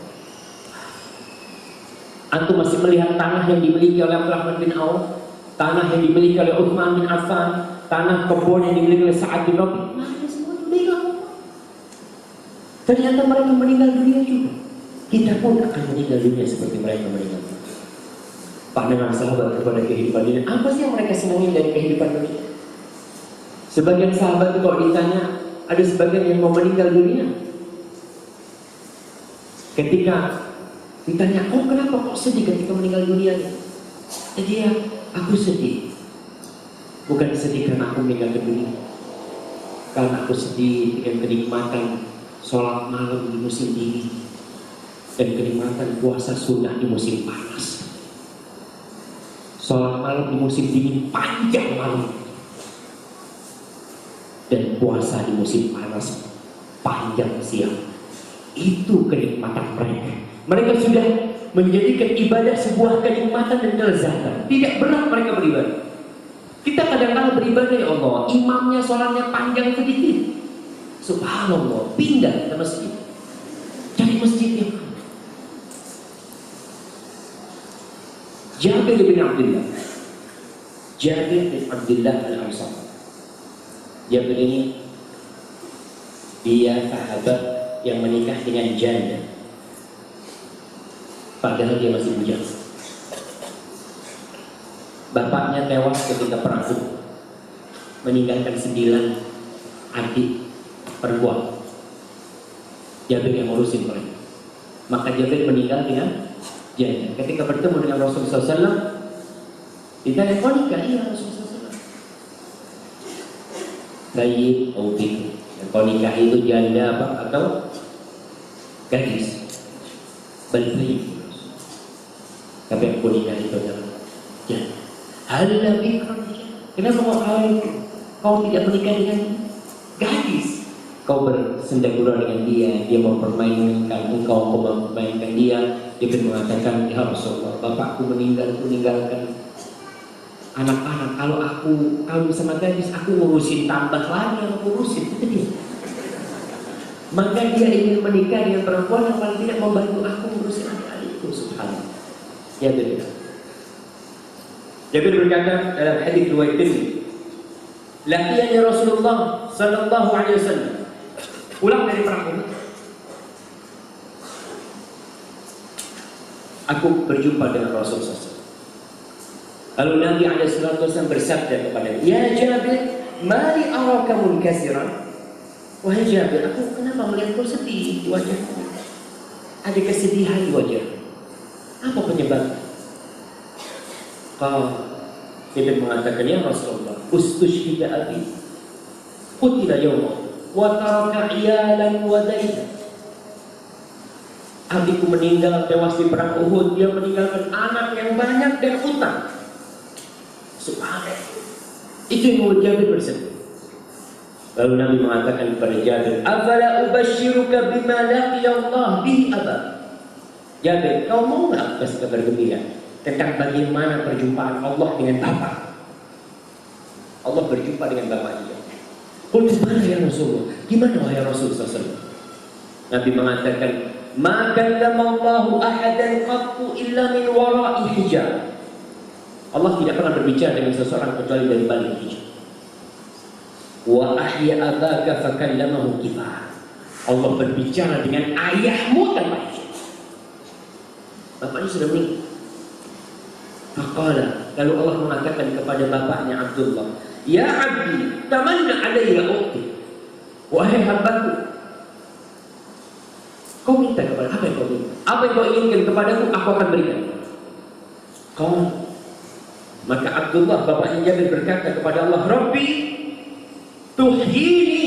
A: Antum masih melihat tanah yang dimiliki oleh Abdurrahman bin Auf, tanah yang dimiliki oleh Utsman bin Affan, tanah kebun yang dimiliki oleh Sa'ad bin Rabi'? Mana semua meninggal? Ternyata mereka meninggal dunia juga. Kita pun akan meninggal dunia seperti mereka meninggal dunia. Pandangan sahabat kepada kehidupan dunia, apa sih yang mereka senangi dari kehidupan dunia? Sebagian sahabat itu kalau ditanya, ada sebagian yang mau meninggal dunia. Ketika ditanya, oh kenapa kok sedih ketika meninggal dunia? Jadi ya, aku sedih Bukan sedih karena aku meninggalkan dunia, karena aku sedih dengan kenikmatan sholat malam di musim dingin dan kenikmatan puasa sunnah di musim panas. Sholat malam di musim dingin panjang malam, dan puasa di musim panas panjang siang. Itu kenikmatan mereka. Mereka sudah menjadikan ibadah sebuah kenikmatan dan kelezatan. Tidak berat mereka beribadah. Kita kadang-kadang beribadah, ya Allah, imamnya sholatnya panjang sedikit, subhanallah, pindah ke masjid, cari masjid yang lain. Jabir bin Abdullah Al-Ansari. Jabir ini dia sahabat yang menikah dengan janda, padahal dia masih bujang. Bapaknya tewas ketika perang Uhud, meninggalkan 9 adik perempuan. Jabir yang ngurusin mereka. Maka Jabir meninggal dengan janda. Ketika bertemu dengan Rasulullah SAW, ditanya, kau nikah? Iya, Rasulullah SAW. Sayyid Aubik, kau nikah itu janda apa atau gadis? Balik lagi. Tapi aku nikah itu adalah janda. Halah bikran. Kenapa kau tidak menikah dengan gadis? Kau bersendagura dengan dia mempermainkan engkau, kau mempermainkan dia. Dia pun mengatakan, ya Rasulullah, bapakku meninggalkan anak-anak. Kalau aku kawin sama gadis, aku ngurusin tambah lagi yang aku urusin. Itu dia. Maka dia ingin menikah dengan perempuan yang paling tidak membantu aku ngurusin adik-adikku. Subhanallah. Ya betul. Jabir berkata dalam hadis riwayat Tirmidzi, laqiyani Rasulullah sallallahu alaihi wasallam, pulang dari perang Uhud, aku berjumpa dengan Rasulullah SAW. Lalu Nabi alaihi wasallam bersabda kepada dia, ya Jabir, mali araka munkasiran. Wahai Jabir, aku kenapa melihat kau sedih di wajahmu? Ada kesedihan di wajah. Apa penyebabnya? Dia mengatakan, ya Rasulullah, ustushhida abi, qutila yawma, wa taraka iyalan wa dayna. Abiku meninggal, tewas di perang Uhud. Dia meninggalkan anak yang banyak dan utang. Subhanallah. Itu yang membuat Jabir bersedih. Lalu Nabi mengatakan kepada Jabir, afala ubashiruka bima laqiya Allah bihi abak. Jabir, kau mau nggak kasih kabar gembira tentang bagaimana perjumpaan Allah dengan Bapa? Allah berjumpa dengan Bapaknya. Gimana ya Rasulullah? Gimana wahai Rasulullah SAW? Nabi mengatakan, ma kallamallahu ahadan qattu illa min wara'i hijab. Allah tidak pernah berbicara dengan seseorang kecuali dari balik hijab. Wa ahya abaka fakallamahu kifah. Allah berbicara dengan ayahmu tanpa hijab. Bapaknya sudah meninggal. Faqala, lalu Allah mengatakan kepada bapaknya Abdullah, ya abdi, tamanna alayya ukhti. Wahai hambaku, kau minta kepada apa yang kau minta? Apa yang kau inginkan kepadaku, aku akan berikan. Kau, maka Abdullah bapaknya Jabir berkata kepada Allah, Rabbi, tuhyini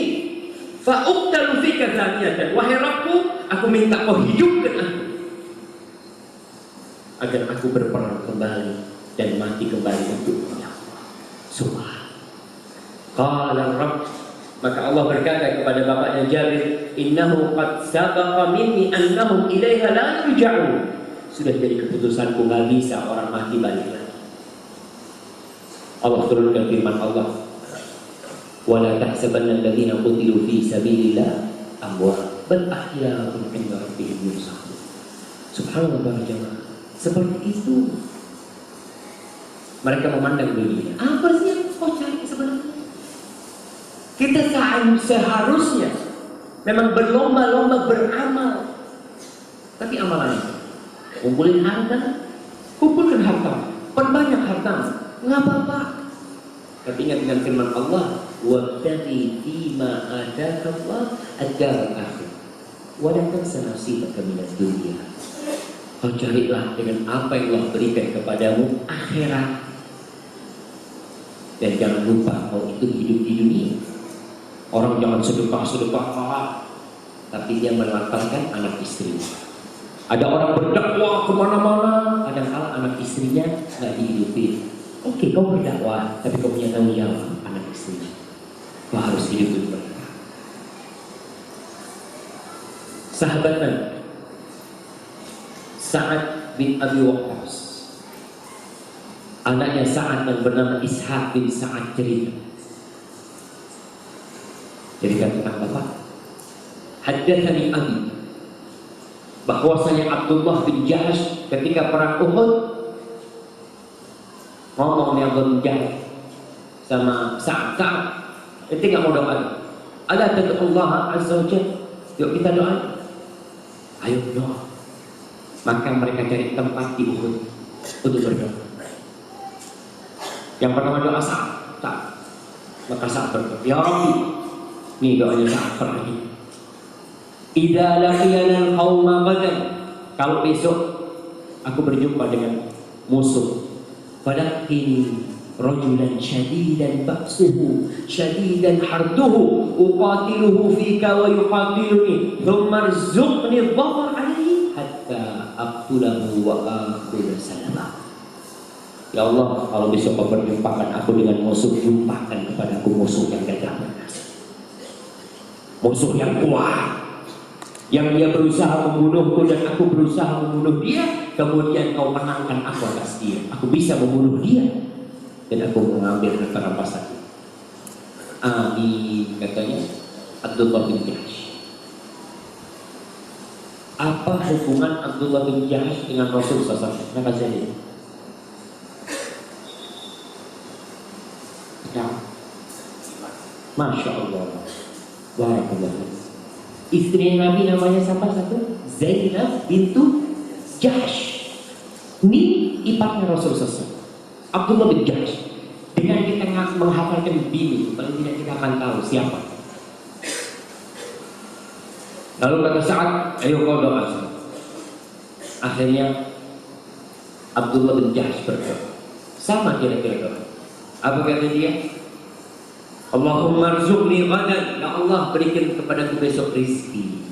A: fa'uqtalu fika thaniyatan. Wahai Rabbku, aku minta kau hidupkan aku, agar aku berperang kembali dan mati kembali untukmu, ya Allah. Subhan. Qala Rabb, maka Allah berkata kepada bapaknya Jabir, innahu qad sabaqa minni annahum ilaiha la yurja'un. Sudah jadi keputusanku, nggak bisa orang mati balik lagi. Allah turunkan firman Allah, wala tahsabanna alladziina qutilu fi sabilillah amwat bal ahya'un 'inda rabbihim yurzaqun. Subhanallah jemaah. Seperti itu mereka memandang dunia. Apa sih yang kau cari sebenarnya? Kita seharusnya memang berlomba-lomba beramal. Tapi amalannya, kumpulkan harta, perbanyak harta, nggak apa-apa. Tapi ingat dengan firman Allah, wabtaghi fima ataka Allah ad-dar al-akhir wa la tansa nasibaka minad dunya. Kau carilah dengan apa yang Allah berikan kepadamu akhirat. Dan jangan lupa kalau itu hidup di dunia. Orang jangan sedekah, tapi dia melantarkan anak istrinya. Ada orang berdakwah kemana-mana, kadang-kala anak istrinya nggak dihidupi. Oke, kau berdakwah, tapi kau punya tanggung jawab anak istrinya. Kau harus hidupi mereka. Sahabat Nabi Sa'ad bin Abi Waqqas, anaknya Sa'ad yang bernama Ishaq bin Sa'ad cerita tentang bapak. Haddatsani Abi bahwasanya Abdullah bin Jahash ketika perang Uhud ngomong yang berjalan sama Sa'ad, ketika mau doa, ada tentu Allah Azza wa Jalla, yuk kita doa, ayo doa. Maka mereka cari tempat di Uhud untuk berdoa. Yang pertama doa Sa'ad, maka Sa'ad berdoa, ya Rabbi. Ini doanya Sa'ad pernah ini. Idza laqiyana al-qauma ghadan, kalau besok aku berjumpa dengan musuh, falaqini rajulan syadidan ba'suhu syadidan harduhu uqatiluhu fika wa yuqatiluni thumma arzuqni dhafar alayhi hatta aqtulahu wa akhudha salama. Ya Allah, kalau besok kau berjumpakan aku dengan musuh, jumpakan kepadaku musuh yang gagah perkasa, musuh yang kuat, yang dia berusaha membunuhku dan aku berusaha membunuh dia, kemudian kau menangkan aku atas dia. Aku bisa membunuh dia dan aku mengambil harta rampasan. Amin, katanya Abdullah bin Jahash. Apa hubungan Abdullah bin Jahash dengan Rasul SAW? Maka jadi Masya Allah, barakallah. Istri Nabi namanya siapa satu? Zainab bintu Jahsh. Ini iparnya Rasul SAW, Abdullah bin Jahsh. Dengan kita menghafalkan bini, paling tidak kita akan tahu siapa. Lalu kata Sa'ad, ayo kau doa. Akhirnya Abdullah bin Jahsh berdoa. Sama kira-kira doa. Apa kata dia? Allahumma rzuqni ghadan, ya Allah berikan kepadaku besok rizki.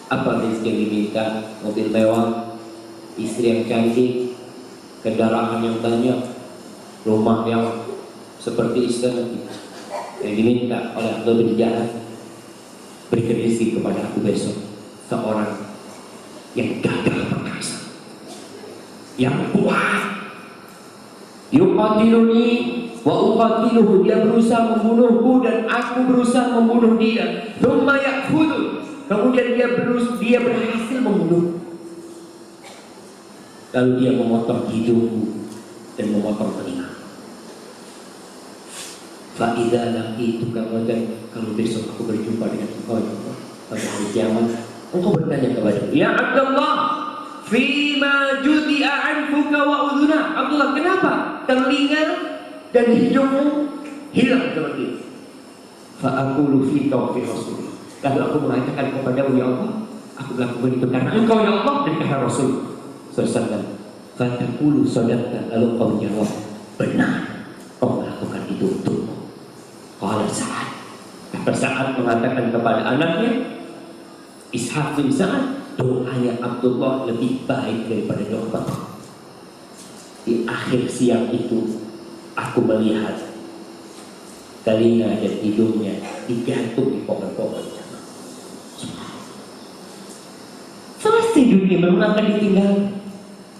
A: Apa rizki yang diminta? Mobil mewah, istri yang cantik, kendaraan yang banyak, rumah yang seperti istana. Yang diminta oleh Abdullah bin Jahash, berikan rizki kepada aku besok seorang yang gagah perkasa, yang kuat. Yuqatiluni wa uqatiluhu, dia berusaha membunuhku dan aku berusaha membunuh dia. Thumma ya'khudhu, kemudian dia berhasil membunuh. Lalu dia memotong hidung dan memotong telinga. Fa idza laqituka ghadan, kalau besok aku berjumpa dengan engkau ya Allah pada hari kiamat, engkau bertanya kepadaku, ya Abdullah, fima judi'a anfuka wa udhuna. Abdullah, kenapa telinga dan hidungmu hilang seperti itu? Fa'aqulu fika wa fi Rasul. Lalu aku mengatakan kepadamu, ya Allah, aku melakukan itu karena engkau ya Allah dan karena Rasul SAW. Fataqulu sadaqta, lalu kau menjawab, benar, kau melakukan itu untukmu. Qala Sa'ad, kata Sa'ad mengatakan kepada anaknya Ishaq bin Sa'ad, doanya Abdullah lebih baik daripada doa bapak. Di akhir siang itu aku melihat telinga dan hidungnya digantung di pohon-pohon. Selesai dunia memang akan ditinggal.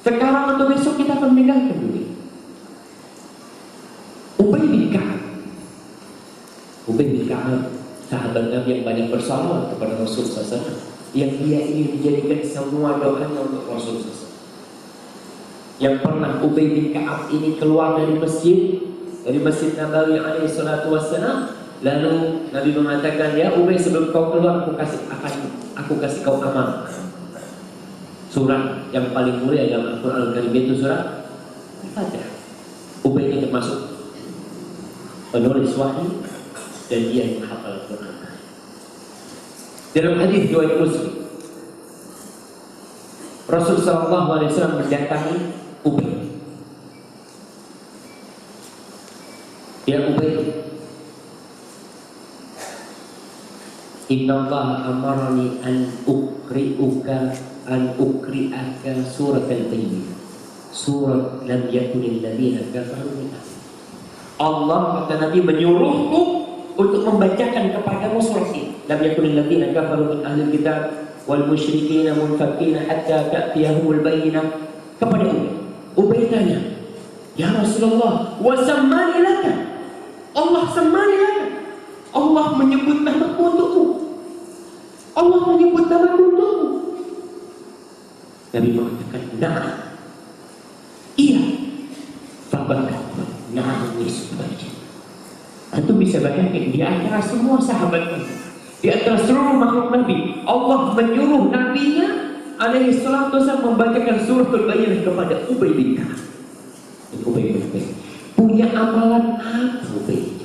A: Sekarang atau besok kita akan meninggalkan dunia. Ubay bin Ka'ab, sahabat Nabi yang banyak bersalawat kepada Rasul SAW, yang dia ingin menjadikan semua doanya untuk Rasul SAW. Yang pernah Ubay bin Ka'ab ini keluar dari masjid Nabawi alaihi salatu wassalam, lalu Nabi mengatakan, ya Ubay, sebelum kau keluar aku kasih kau amal. Surat yang paling mulia dalam Al-Quran Al-Karim itu surat Al-Fatihah. Ubay ini termasuk penulis wahyu dan dia menghafal Al-Quran. Dalam hadis riwayat Muslim, Rasul sallallahu alaihi wasallam mendatangi Ubay. Ya Ubay, Inna Allah amarani an ukri'aka surat al-bayyinah, surat lam yakunil ladina kafaru min ahli. Allah kata Nabi menyuruhku untuk membacakan kepadamu surat ini, lam yakunil ladina kafaru min ahli kitab wal musyrikina munfakina hatta ta'tiyahumul bayyinah. Kepada Ubay tanya, ya Rasulullah, wa sammani laka, Allah sammani laka, Allah menyebut nama untukmu, Allah menyebut nama untukmu. Nabi mengatakan, nah, iya, Bapak, nah, sebaliknya. Antum bisa bayangkan di antara semua sahabat Nabi, di antara seluruh makhluk Nabi, Allah menyuruh Nabinya alaihi salatu wasallam membacakan suratul Bayyinah kepada Ubay bin Ka'ab. Ubay bin Ka'ab punya amalan apa Ubay?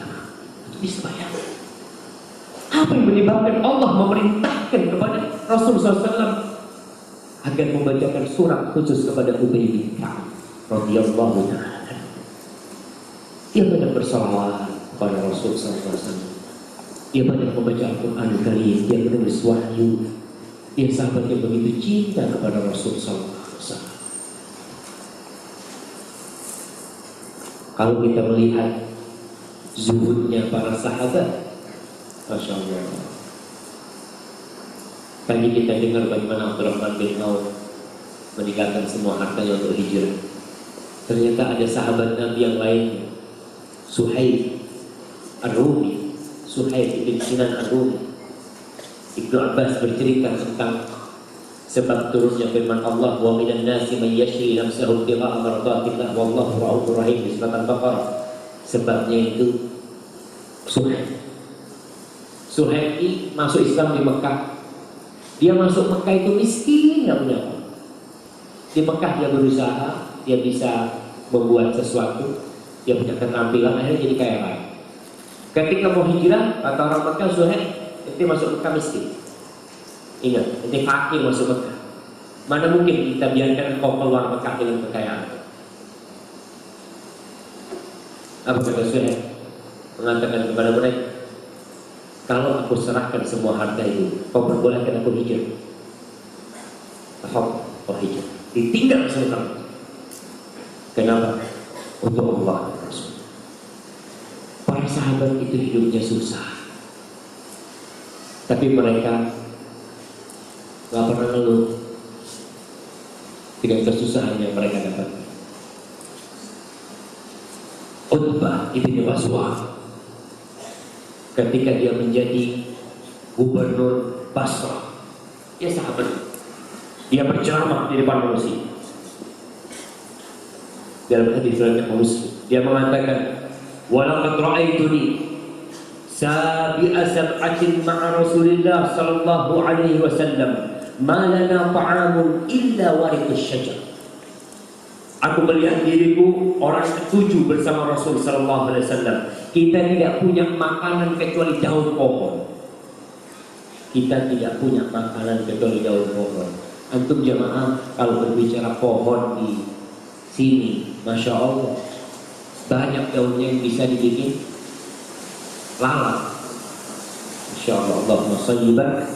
A: Itu bisa bayangkan. Apa yang menyebabkan Allah memerintahkan kepada Rasulullah SAW agar membacakan surat khusus kepada Ubay bin Ka'ab radhiyallahu ta'ala. Dia banyak bersalawat kepada Rasulullah SAW. Dia banyak membaca Al-Quran Karim. Dia menulis wahyu. Dia sahabat yang begitu cinta kepada Rasulullah SAW. Kalau kita melihat zuhudnya para sahabat, Masya Allah. Tadi kita dengar bagaimana Abdurrahman bin Auf meninggalkan semua hartanya untuk hijrah. Ternyata ada sahabat Nabi yang lain, Suhaib Ar-Rumi, Suhaib bin Sinan Ar-Rumi. Ibnu Abbas bercerita tentang sebab turunnya firman Allah, wa minan nasi man yashri nafsahu ibtigha'a mardatillah wallahu ra'ufur rahim di surat Al-Baqarah. Sebabnya itu Suhaib ini masuk Islam di Mekah. Dia masuk Mekah itu miskin, nggak punya apa. Di Mekah dia berusaha, dia bisa membuat sesuatu, dia punya keterampilan, akhirnya jadi kaya raya. Ketika mau hijrah, kata orang Mekah, Suhaib, itu masuk Mekah miskin. Ingat, itu fakir masuk Mekah. Mana mungkin kita biarkan kau keluar Mekah dengan kekayaan? Apa kata Suhaib? Mengatakan kepada mereka, kalau aku serahkan semua harta itu, kau perbolehkan aku hijrah. Kau hijrah. Ditinggal semua. Kenapa? Untuk Allah dan Rasul. Para sahabat itu hidupnya susah, tapi mereka gak pernah ngeluh dengan kesusahan yang mereka dapat. Utbah ibn Mas'ud ketika dia menjadi gubernur Basrah, dia sahabat, dia berceramah di depan manusia. Dalam hadis riwayat Muslim, dia mengatakan, walaqad ra'aituni sabi'a sab'atin ma'a Rasulillah sallallahu alaihi wasallam ma lana ta'amun illa warithus syajar. Aku melihat diriku orang ketujuh bersama Rasul sallallahu alaihi wasallam. Kita tidak punya makanan kecuali daun pohon. Kita tidak punya makanan kecuali daun pohon. Antum jamaah kalau berbicara pohon di sini, Masya Allah, banyak daunnya yang bisa dibikin lalat. Masya Allah, Allahumma shalli barik.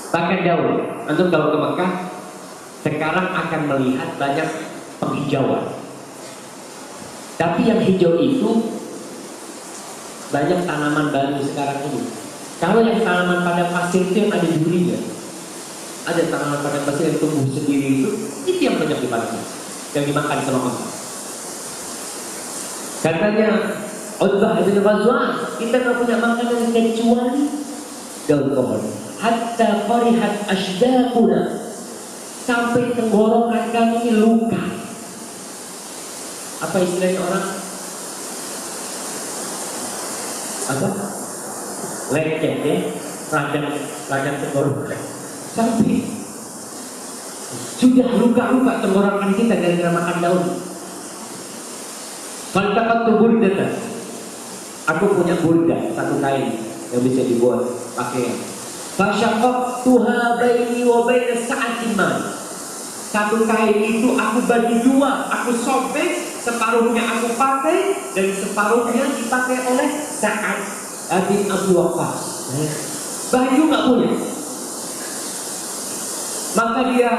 A: Bahkan daun, antum kalau ke Mekah sekarang akan melihat banyak penghijauan. Tapi yang hijau itu banyak tanaman baru sekarang ini. Kalau yang tanaman pada pasir itu yang ada durinya, ada tanaman pada pasir yang tumbuh sendiri itu yang banyak dipakai, yang dimakan sama orang. Katanya Utbah bin Ghazwan, kita nggak punya makanan kecuali daun pohon. Hatta qarihat ashdaquna, sampai tenggorokan kami ini luka. Apa istilahnya orang? Apa? Lecet ya, radang tenggorokan. Sampai sudah luka-luka tenggorokan kita gara-gara makan daun. Faltaqatu burdatan. Aku punya burda, satu kain yang bisa dibuat pakaian. Fasyaqaqtuha baini wa baina sa'atin mal. Satu kain itu aku bagi dua, aku sobek, separuhnya aku pakai dan separuhnya dipakai oleh Sa'ad bin Abi Waqqas. Baju nggak punya, maka dia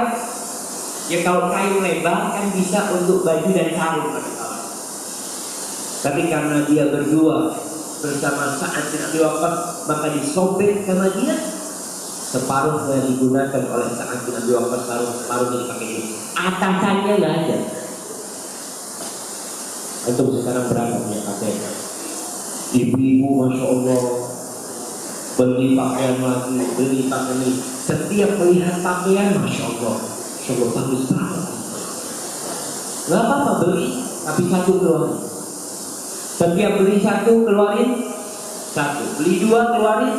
A: ya kalau kain lebar kan bisa untuk baju dan sarung pada kawan. Tapi karena dia berdua bersama Sa'ad bin Abi Waqqas, maka disobek sama dia. Separuhnya digunakan oleh Sa'ad bin Abi Waqqas, separuhnya dipakai dia. Atasannya nggak ada. Untuk sekarang berapa punya KTP? Ibu-ibu Masya Allah beli pakaian lagi, beli pakaian ini. Setiap melihat pakaian Masya Allah bagus banget. Gak apa-apa beli, tapi satu keluarin. Setiap beli satu keluarin satu, beli dua keluarin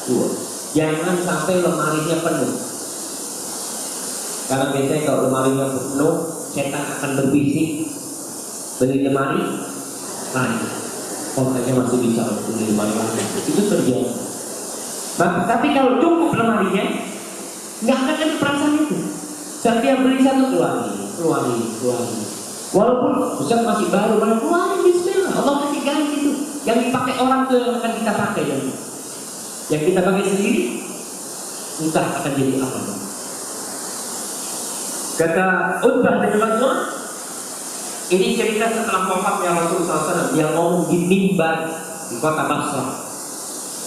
A: dua. Jangan sampai lemarinya penuh. Karena biasanya kalau lemarinya penuh, setan akan berbisik. Beli lemari lain, kayaknya masih bisa beli lemari lain. Itu terjadi. Nah, tapi kalau cukup lemarinya, nggak akan ada perasaan itu. Setiap beli satu keluarin. Walaupun Ustaz masih baru, mana keluarin Bismillah. Allah kasih ganti itu. Yang dipakai orang itu yang akan kita pakai dan yang kita pakai sendiri, entah akan jadi apa. Kata Utbah bin Mas'ud, ini cerita setelah wafatnya Rasulullah SAW. Dia ngomong di mimbar di kota Basrah,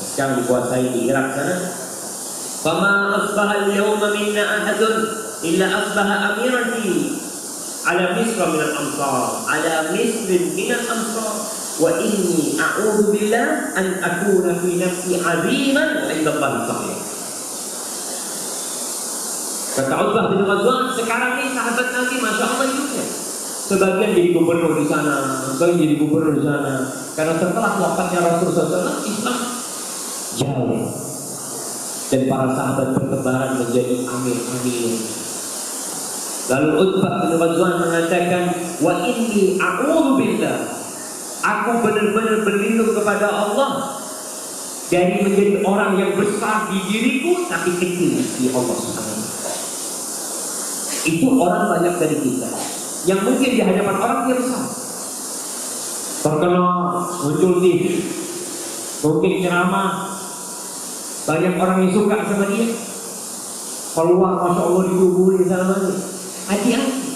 A: sekarang dikuasai di Irak sana. Fama asbaha al-yawma minna ahadun illa asbaha amirati ala misra minal amsar, ala misrin minal amsar, wa inni a'udhu billah an akuna fi nafsi aziman wa inda Allahi sahih. Kata Utbah bin Mas'ud, sekarang ini sahabat Nabi Masya Allah hidupnya. Sebagian jadi gubernur di sana, sebagian jadi gubernur di sana. Karena setelah wafatnya Rasulullah SAW, Islam jauh. Dan para sahabat bertebaran menjadi amir-amir. Lalu Utbah bin Mas'ud mengatakan, wa inni a'udzu billah. Aku benar-benar berlindung kepada Allah dari menjadi orang yang besar di diriku tapi kecil di Allah Subhanahu. Itu orang banyak dari kita yang mungkin di hadapan orang dia besar, terkenal, muncul TV, mungkin ceramah, banyak orang yang suka sama dia, keluar Masya Allah dihubungi sama dia. Hati-hati,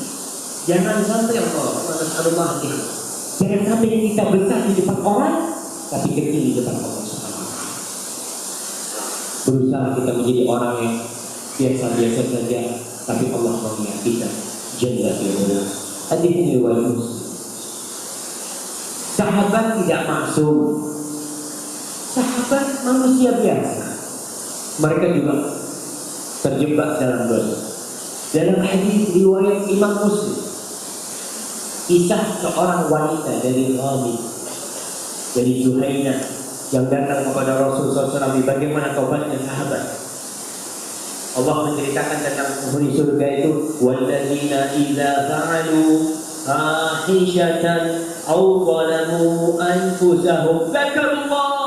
A: jangan sampai Allah, jangan sampai kita besar di depan orang tapi kecil di depan Allah. Berusaha kita menjadi orang yang biasa-biasa saja, tapi Allah melihat kita. Jalla fi'ala. Hadis ini riwayat Muslim. Sahabat tidak maksum. Sahabat manusia biasa. Mereka juga terjebak dalam dosa. Dalam hadis riwayat Imam Muslim, kisah seorang wanita dari Ghamid, dari Juhainah, yang datang kepada Rasulullah SAW. Bagaimana taubatnya sahabat? Allah menceritakan tentang penghuni surga itu, walladzina idza fa'alu fahishatan aw zalamu anfusahum dzakarullah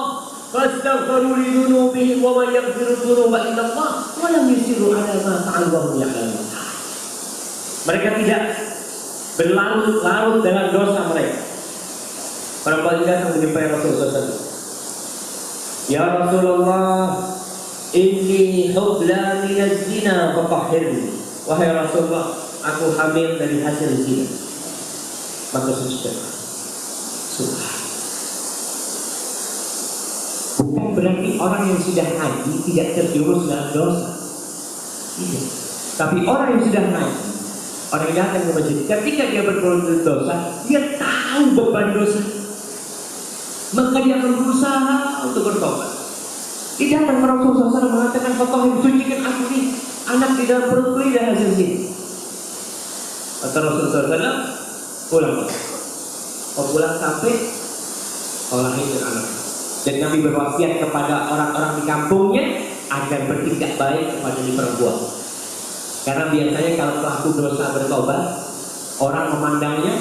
A: fastaghfiru li dzunubihim wa man yaghfiru dzunuba illa Allah wa lam yusiru 'ala ma fa'alu wa hum ya'lamun. Mereka tidak berlarut-larut dengan dosa mereka. Perempuan datang menjumpai Rasulullah SAW. Ya Rasulullah, inni hubla minaz zina fatahhirni. Wahai Rasulullah, aku hamil dari hasil zina, maka sucikanlah. Bukan berarti orang yang sudah haji tidak terjerumus dalam dosa. Tidak. Tapi orang yang sudah haji, orang yang datang ke masjid, ketika dia berbuat dosa, dia tahu beban dosa, maka dia akan berusaha untuk bertobat. Dia datang ke Rasulullah SAW mengatakan, fatahhir, sucikan aku nih, anak di dalam perutku dari hasil zina. Kata Rasulullah SAW, pulang. Pulang sampai orang itu anak. Dan Nabi berwasiat kepada orang-orang di kampungnya agar bertindak baik kepada di perempuan. Karena biasanya kalau pelaku dosa bertobat, orang memandangnya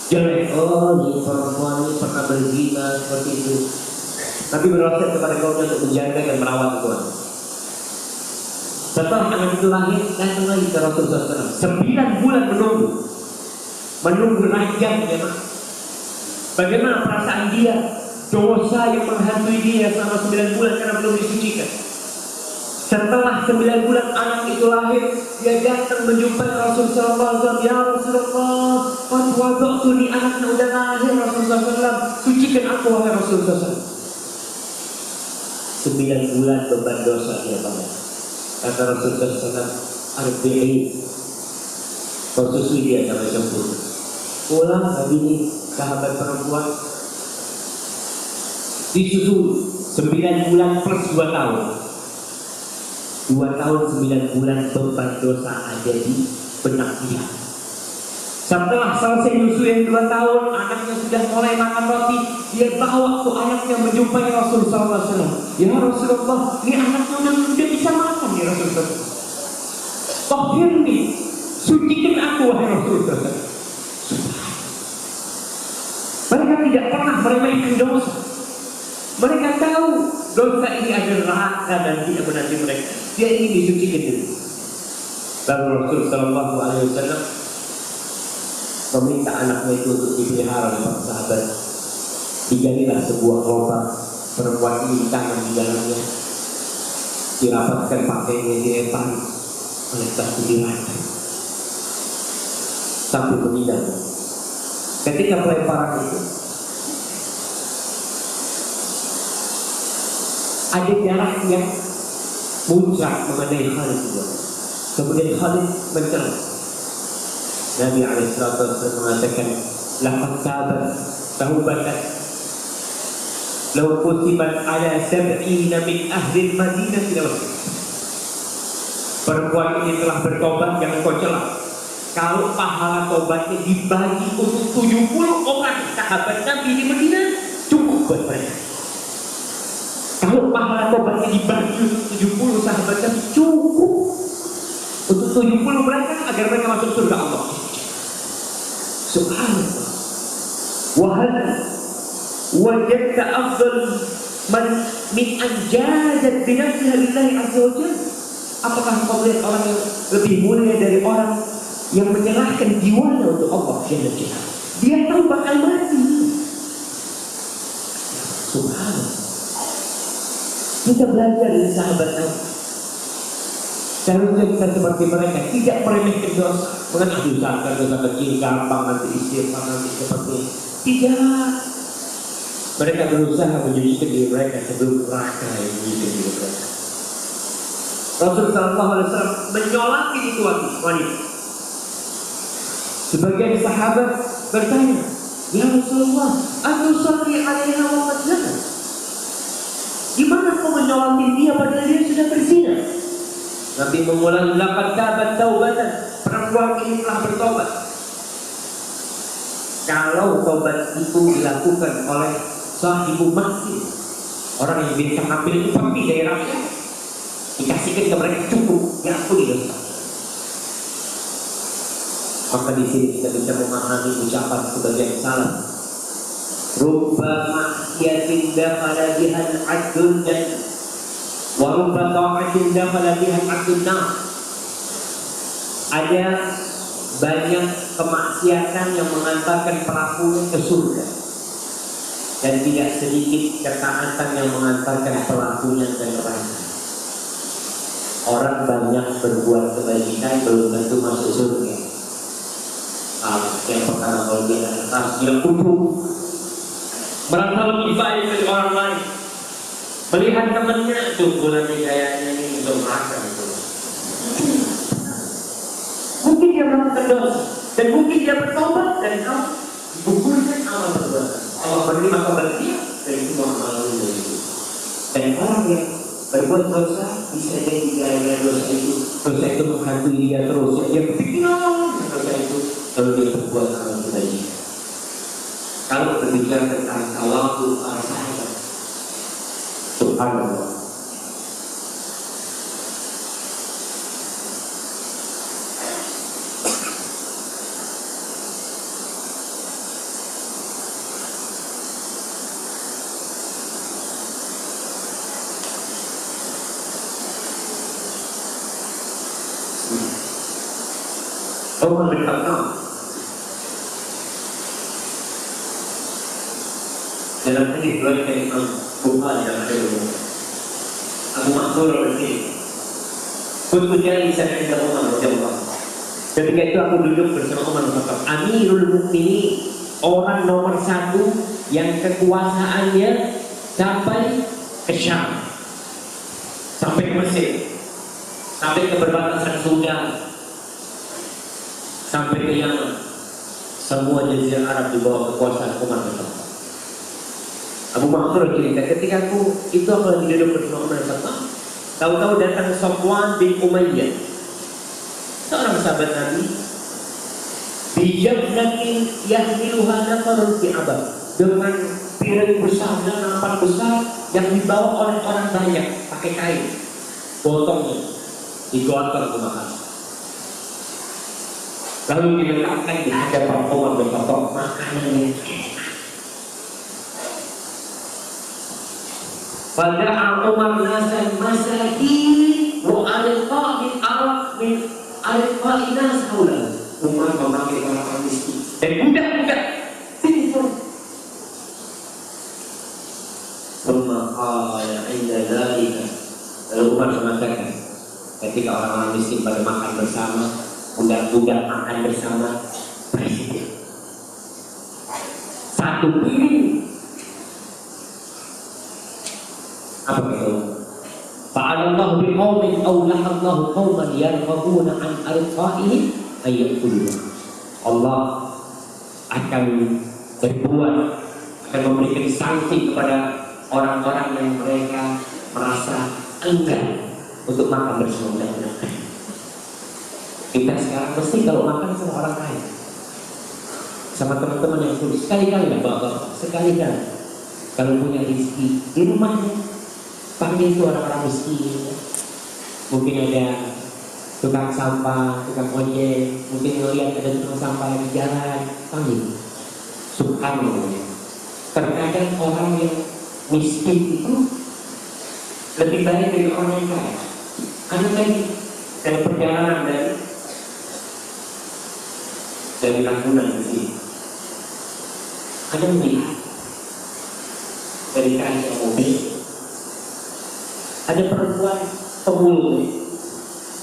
A: jelek. Oh, ini perempuan ini pernah berzina seperti itu.
B: Nabi berwasiat kepada kaumnya untuk menjaga dan merawat itu anak. Setelah anak itu lahir, datang lagi ke Rasulullah SAW. 9 bulan menunggu rajanya. Bagaimana perasaan dia? Dosa yang menghantui dia selama 9 bulan karena belum disucikan. Setelah 9 bulan anak itu lahir, dia datang menjumpai Rasulullah SAW. Ya Rasulullah, qad wada'tu, ini anaknya udah lahir. Rasulullah SAW, sucikan aku wahai Rasulullah SAW. 9 bulan beban dosa dia banyak. Kata Rasulullah SAW, arbi'i, kau susui dia sampai sempurna. Pulang lagi nih sahabat perempuan, disusui 9 bulan plus 2 tahun. 2 tahun 9 bulan beban dosa ada di benak dia. Setelah selesai nyusu yang 2 tahun, anaknya sudah mulai makan roti. Dia bawa tuh anaknya menjumpai Rasulullah SAW. Ya Rasulullah, ini anaknya udah bisa makan ya Rasulullah. Tohirni, sucikan aku wahai Rasulullah. Mereka tidak pernah meremehkan dosa. Mereka tahu dosa ini adalah raka dan tidak menanti mereka. Dia ingin disucikan dulu. Lalu Rasulullah SAW meminta anaknya itu untuk dipelihara oleh para sahabat. Digalilah sebuah lubang, perempuan ini tangan di dalamnya, dirapatkan pakainya, dilempar oleh batu di lantai sampai meninggal. Ketika pelemparan itu, ada darah yang muncrat mengenai Khalid juga. Kemudian Khalid mencela. Nabi SAW mengatakan, laqad tabat taubatan law kutibat ala 70 min ahli Madinah tidak. Perempuan ini telah bertobat, jangan kau cela. Kalau pahala tobatnya dibagi untuk 70 orang sahabat Nabi di Madinah, cukup buat mereka. Kalau pahala tobatnya dibagi untuk 70 sahabat Nabi, cukup untuk 70 mereka agar mereka masuk surga Allah. Subhanallah. Wahal wajadta afdal man min anjadat binafsiha lillahi azza wa jalla. Apakah kau lihat orang yang lebih mulia dari orang yang menyerahkan jiwanya untuk Allah Jalla Jalla? Dia tahu bakal mati. Subhanallah. Kita belajar dari sahabat Nabi. Seharusnya kita seperti mereka, tidak meremehkan dosa. Mengenai dosa kecil, gampang nanti istighfar, nanti seperti ini. Tidak. Mereka berusaha menyucikan diri mereka sebelum neraka yang menyucikan diri mereka. Rasulullah SAW menyolati itu wanita. Sebagian sahabat bertanya, ya Rasulullah, aku salli alaiha wa qad zanat. Gimana kau menyolati dia padahal dia sudah berzina? Nabi mengulang, laqad tabat taubatan, perempuan ini telah bertobat. Kalau tobat itu dilakukan oleh sahibu masjid, orang yang bisa ambil itu pergi dari rakyat, dikasihkan ke mereka cukup, diampuni dosa. Maka di sini kita bisa memahami ucapan sebagian salah. Rubba ma'siyatin dakhala biha al-'abdul jannah wa rubba ta'atin dakhala biha al-'abdun nar. Ada banyak kemaksiatan yang mengantarkan pelakunya ke surga, dan tidak sedikit ketaatan yang mengantarkan pelakunya ke neraka. Orang banyak berbuat kebajikan belum tentu masuk surga. Yang pertama, kalau dia atas, dia kutu, merasa lebih baik dari orang lain. Melihat temannya, tuh bulan kayaknya ini untuk makan itu. Mungkin dia melakukan dosa, dan mungkin dia bertobat, dan Allah gugurkan amal perbuatan. Allah menerima tobat dia dari semua amal itu. Dan orang yang berbuat dosa bisa jadi gara-gara dosa itu menghantui dia terus. Dia kepikiran dosa itu, lalu dia berbuat amal kebajikan. Kalau berbicara tentang tawadhu para sahabat, subhanallah. Umar bin Khattab dalam hadis riwayat Imam Bukhari dan Muslim, Abu Mansur berkata, "Kuntu jalisan inda Umar radhiyallahu." Ketika itu aku duduk bersama Umar bin Khattab, Amirul Mukminin, orang nomor satu yang kekuasaannya sampai ke Syam, sampai ke Mesir, sampai ke perbatasan Sudan, sampai ke Yaman. Semua jazirah Arab di bawah kekuasaan Umar bin Khattab. Abu Mansur cerita, ketika aku lagi duduk bersama Umar bin Khattab, tahu-tahu datang Safwan bin Umayyah, seorang sahabat Nabi, bijabnatin yahmiluha nafarun fi abad, dengan piring besar dan nampan besar yang dibawa oleh orang banyak pakai kain, potongnya digotong ke makan. Lalu diletakkan di hadapan Umar bin Khattab makanannya. Pada Umar nasan masakin wa alqa min arab min alqa inas haula. Umar memanggil orang miskin dan budak-budak sini pun. Qala inda dzalika. Lalu Umar mengatakan, ketika orang-orang miskin pada makan bersama, budak-budak makan bersama, presiden satu piring. Apa itu? Fa'alallahu biqaumin aw lahallahu qauman yarghabuna an arqa'ihim ayyakulu. Allah akan berbuat, akan memberikan sanksi kepada orang-orang yang mereka merasa enggan untuk makan bersama budak-budak. Kita sekarang mesti kalau makan sama orang kaya, sama teman-teman yang sulit, sekali-kali lah bapak, sekali-kali kalau punya rezeki di rumahnya, panggil itu orang-orang miskin. Mungkin ada tukang sampah, tukang ojek, mungkin ngeliat ada tukang sampah di jalan, panggil. Subhanallah. Terkadang orang yang miskin itu lebih baik dari orang yang kaya. Ada lagi dari perjalanan dari Ragunan ke sini, ada melihat dari kaca mobil, ada perempuan pemulung,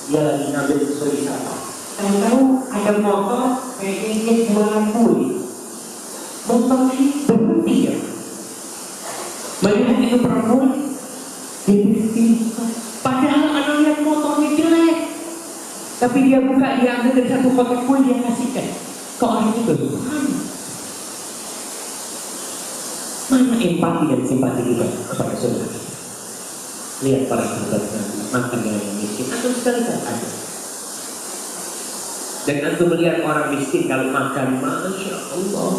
B: dia lagi ngambil susu wisata. Tahu-tahu ada motor kayaknya jualan kulit, motornya berhenti ya. Melihat itu perempuan, dia berhenti. Padahal anak lihat motornya jelek, tapi dia buka, dia ambil dari satu kotak kue, dia kasihkan ke orang itu. Mana empati dan simpati juga kepada saudara? Lihat para sahabat makan dengan yang miskin, atau sekali ada. Dan antum melihat orang miskin kalau makan, masya Allah,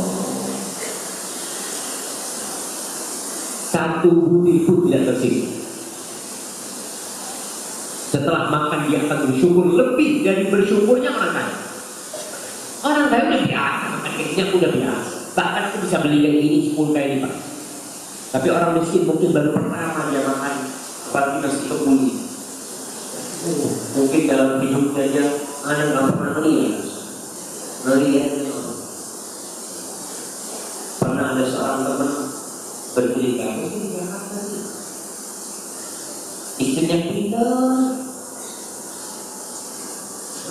B: satu butir pun tidak tersisa. Setelah makan dia akan bersyukur lebih dari bersyukurnya orang kaya. Orang kaya udah biasa, makan kayaknya udah biasa. Bahkan aku bisa beli yang ini 10 kali lipat. Tapi orang miskin mungkin baru pertama dia makan apalagi nasi kebuli. Mungkin dalam hidupnya aja anak nggak pernah melihat. Pernah ada seorang teman bercerita, istrinya pintar,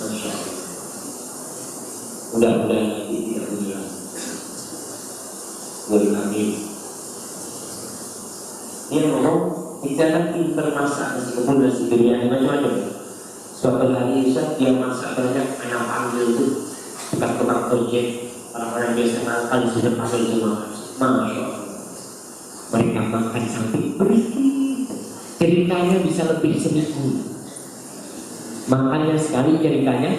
B: Masya Allah. Mudah-mudahan nanti tidak punya amin. Dia ngomong, kita kan pintar masak nasi kebun, nasi biryani macam-macam. Suatu hari dia masak banyak, anak panggil itu tukang-tukang ojek, orang-orang biasa makan sudah panggil semua. Masya Allah, mereka makan sampai bersih. Ceritanya bisa lebih seminggu. Makannya sekali ceritanya,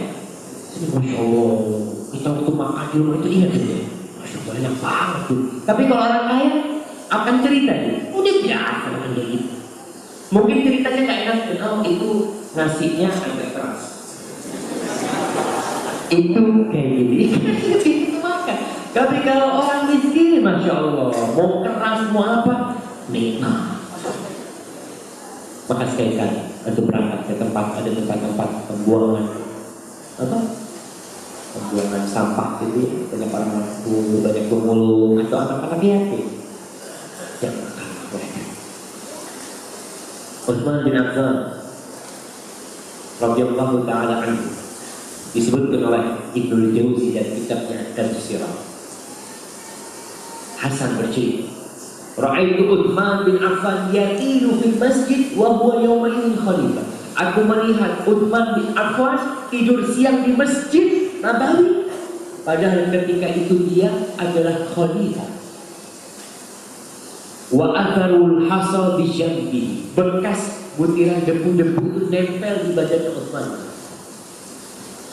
B: Masya Allah, kita waktu makan di rumah itu ingat saja. Masya Allah, banyak banget tuh. Tapi kalau orang kaya akan cerita nih, udah biasa makan kayak gitu. Mungkin ceritanya nggak enak, oh itu nasinya agak keras, itu kayak gini, itu makan. Tapi kalau orang miskin, Masya Allah, mau keras mau apa, nikmat. Maka sekali-kali untuk berangkat ke tempat, ada tempat-tempat pembuangan apa? pembuangan sampah gitu, banyak orang mampu, banyak pemulung atau anak-anak yatim. Jangan mereka. Utsman bin Affan radhiyallahu taala anhu disebutkan oleh Ibnu Jauzi dan kitabnya Tafsirah. Hasan bercerita, "Ra'aitu Utsman bin Affan yaqilu fil masjid wa huwa yawma idzin khalifah." Aku melihat Utsman bin Affan tidur siang di masjid Nabawi, padahal ketika itu dia adalah khalifah. Wa atharul hasa bi jambi, bekas butiran debu-debu itu nempel di badan Utsman.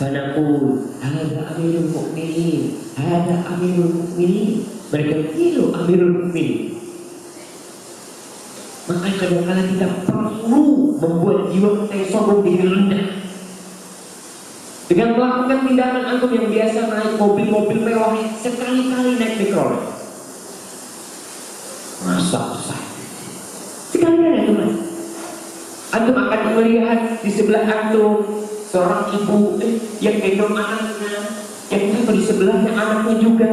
B: Fanaqul hada amirul mu'minin, hada amirul mu'minin. Mereka itu amirul mu'minin. Maka kadang-kadang kita perlu membuat jiwa kita yang sombong diri rendah dengan melakukan tindakan antum yang biasa naik mobil-mobil mewah, sekali-kali naik mikrolet. Masa saya sekali-kali ya teman, antum akan melihat di sebelah antum seorang ibu yang gendong anaknya, yang itu di sebelahnya anaknya juga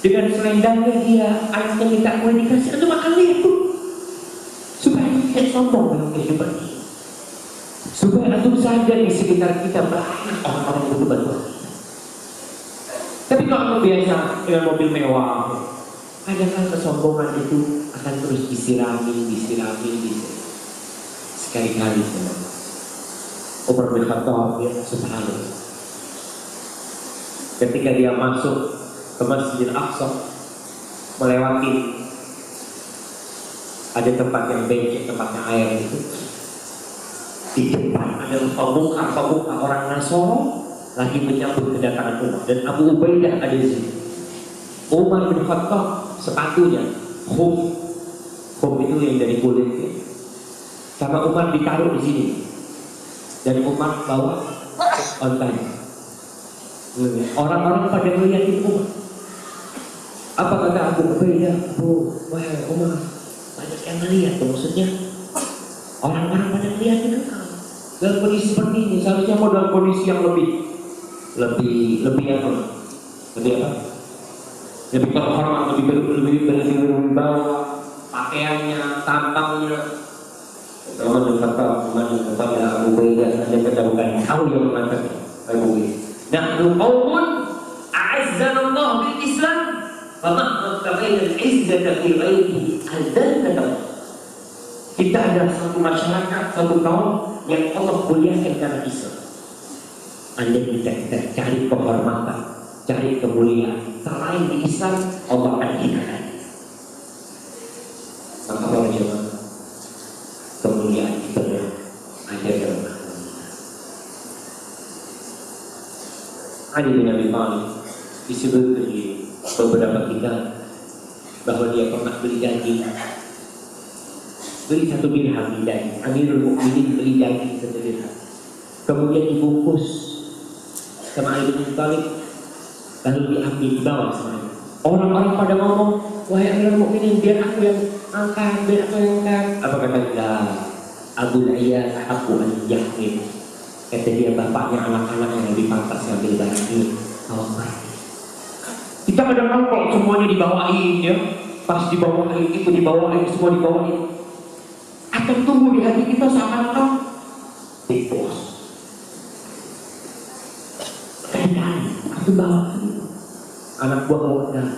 B: dengan selendangnya dia, anaknya minta kue dikasih, antum akan lihat tuh. Supaya tidak sombong dalam kehidupan ini, supaya antum sadar di sekitar kita banyak orang-orang yang butuh bantuan. Tapi kalau antum biasa dengan mobil mewah, kadang-kadang kesombongan itu akan terus disirami. Sekali-kali Umar bin Khattab ya subhanallah, ketika dia masuk ke Masjidil Aqsa, melewati ada tempat yang becek, tempatnya air itu. Di depan ada pemuka orang Nasoro lagi menyambut kedatangan Umar, dan Abu Ubaidah ada di sini. Umar bin Khattab sepatunya khuf itu yang dari kulit ya. Sama Umar ditaruh di sini, dan Umar bawa ontanya. Orang-orang pada melihat itu. Apa kata Abu Ubaidah? Wahai Umar, banyak yang melihat tuh, maksudnya orang-orang pada melihat itu dalam kondisi seperti ini. Seharusnya mau dalam kondisi yang lebih apa? Lebih terhormat, lebih berwibawa, pakaiannya, tampangnya. Umar bin Khattab kepada Abu Ubaidah ada kedatangan tahu yang mengatakan Abu Ubaidah, nahnu qaumun a'azzana Allah bil Islam. Kita adalah satu masyarakat, satu kaum yang Allah muliakan karena Islam. Anda kita cari kehormatan, cari kemuliaan selain di Islam, Allah akan hinakan. Maka para jemaah, kemuliaan itu ada dalam Ali bin Abi Thalib disebut di beberapa kitab bahwa dia pernah beli daging, beli 1 dirham di daging. Amirul Mukminin beli daging 1 dirham, kemudian dibungkus sama Ali bin Abi Thalib, lalu diambil dibawa sama dia. Orang-orang pada ngomong, wahai Amirul Mukminin, biar aku yang angkat, biar aku yang angkat. Apa kata dia? Abu Iyah aku an yahmil. Kata dia, bapaknya anak-anak yang lebih pantas ngambil barang ini. Kita kadang-kadang kalau semuanya dibawain ya, pas dibawain itu dibawain, semua dibawain, akan tumbuh di hati kita seakan-akan big boss. Kadang-kadang aku bawa anak buah mau rendah,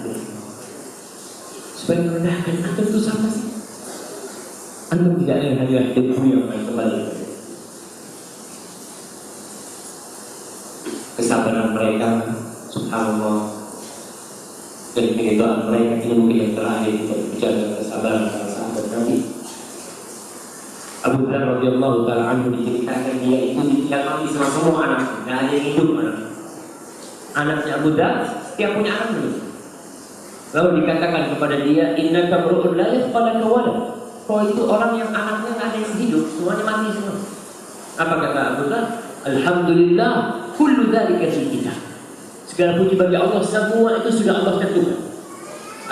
B: supaya merendahkan. Antum itu sama sih. Antum tidak ada hanya debu yang akan kembali. Kesabaran mereka, subhanallah. Dan kehidupan mereka ini mungkin yang terakhir untuk bicara kesabaran para sahabat Nabi. Abu Hurairah radhiyallahu taala anhu diceritakan dia itu tidak mati sama semua anaknya, tidak ada yang hidup anaknya Abu Dhar, setiap punya anak dulu. Lalu dikatakan kepada dia, innaka mru'un la yaqala walad. Kau itu orang yang anaknya tidak ada yang hidup, semuanya mati semua. Apa kata Abu Dhar? Alhamdulillah, kullu dzalika fi kitab. Segala puji bagi Allah, semua itu sudah Allah tentukan.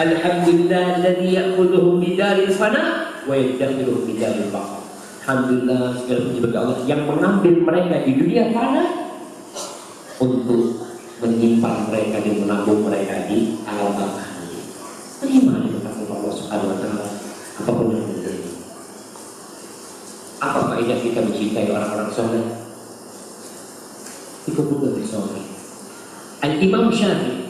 B: Alhamdulillah alladzi ya'khudhuhu bidaril fana wa yadkhiluhu bidaril baqa. Alhamdulillah, segala puji bagi Allah yang mengambil mereka di dunia fana untuk menyimpan mereka dan menabung mereka di alam baka. Terima di depan Allah Subhanahu wa Ta'ala apapun yang terjadi. Apa faedah kita mencintai orang-orang soleh? Ikut juga bersoleh. Al-Imam Syafi'i.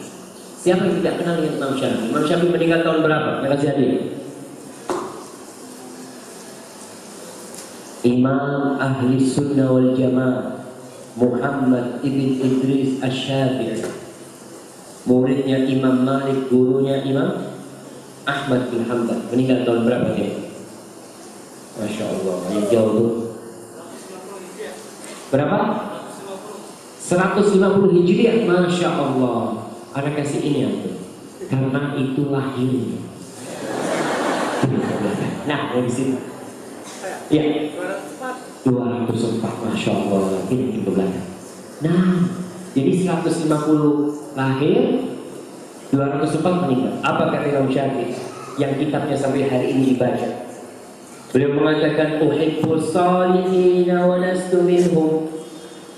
B: Siapa yang tidak kenal dengan Imam Syafi'i? Imam Syafi'i meninggal tahun berapa? Yang kasih hadiah. Imam Ahli Sunnah wal Jamaah Muhammad ibn Idris Asy-Syafi'i, muridnya Imam Malik, gurunya Imam Ahmad bin Hanbal. Meninggal tahun berapa dia? Masya Allah, yang jauh tuh. Berapa? 150 Hijriah. Masya Allah. Ada kasih ini ya, karena itu lahirnya. Nah, dari sini. Ya. 204, Masya Allah. Ini di belakang. Nah, jadi 150 lahir, 204 meninggal. Apa kata Imam Syafi'i yang kitabnya sampai hari ini dibaca? Beliau mengatakan, uhibbus salihina wa lastu minhum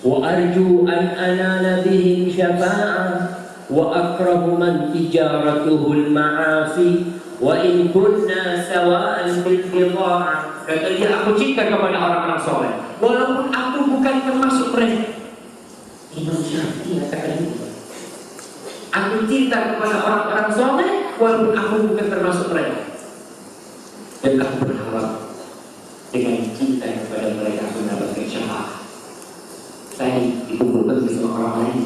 B: wa arju an anala bihim syafa'ah wa akrahu man tijaratuhul ma'asi wa in kunna sawa'an bil bidha'ah. Kata dia, aku cinta kepada orang-orang soleh walaupun aku bukan termasuk mereka. Imam Syafi'i katakan itu. Aku cinta kepada orang-orang soleh walaupun aku bukan termasuk mereka. Dan aku berharap dengan cinta kepada mereka aku mendapatkan syafaat. Saya dikumpulkan bersama orang lain.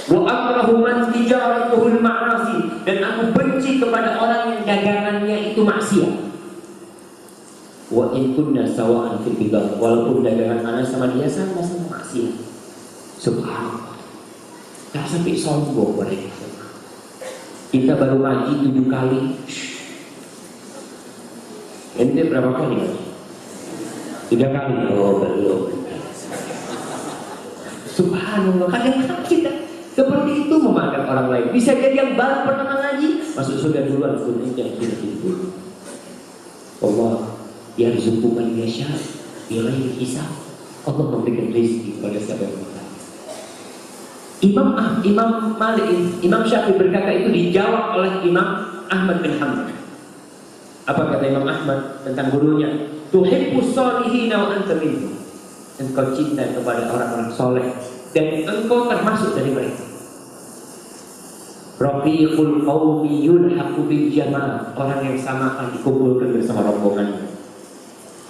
B: Wa akrahu man tijaratuhul ma'asi, dan aku benci kepada orang yang dagangannya itu maksiat. Wa in kunna sawa'an fil bid'ah, walaupun dagangan ana sama dia sama-sama maksiat. Subhanallah. Tak sampai sombong mereka. Kita baru ngaji 7 kali. Ente berapa kali ngaji? 3 kali. Oh belum. Subhanallah. Kadang-kadang kita seperti itu memandang orang lain. Bisa jadi yang baru pertama ngaji masuk surga duluan, yang sudah dulu. Allah yarzuqu man yasha bighairi hisab. Allah memberikan rezeki kepada siapa yang mau. Imam Malik, Imam Syafi'i berkata itu dijawab oleh Imam Ahmad bin Hanbal. Apa kata Imam Ahmad tentang gurunya? Tuhibbus salihina wa anta minhum. Engkau cinta kepada orang-orang soleh dan engkau termasuk dari mereka. Rafiqul qawmi yulhaqu bil jamaah, orang yang sama akan dikumpulkan bersama rombongannya.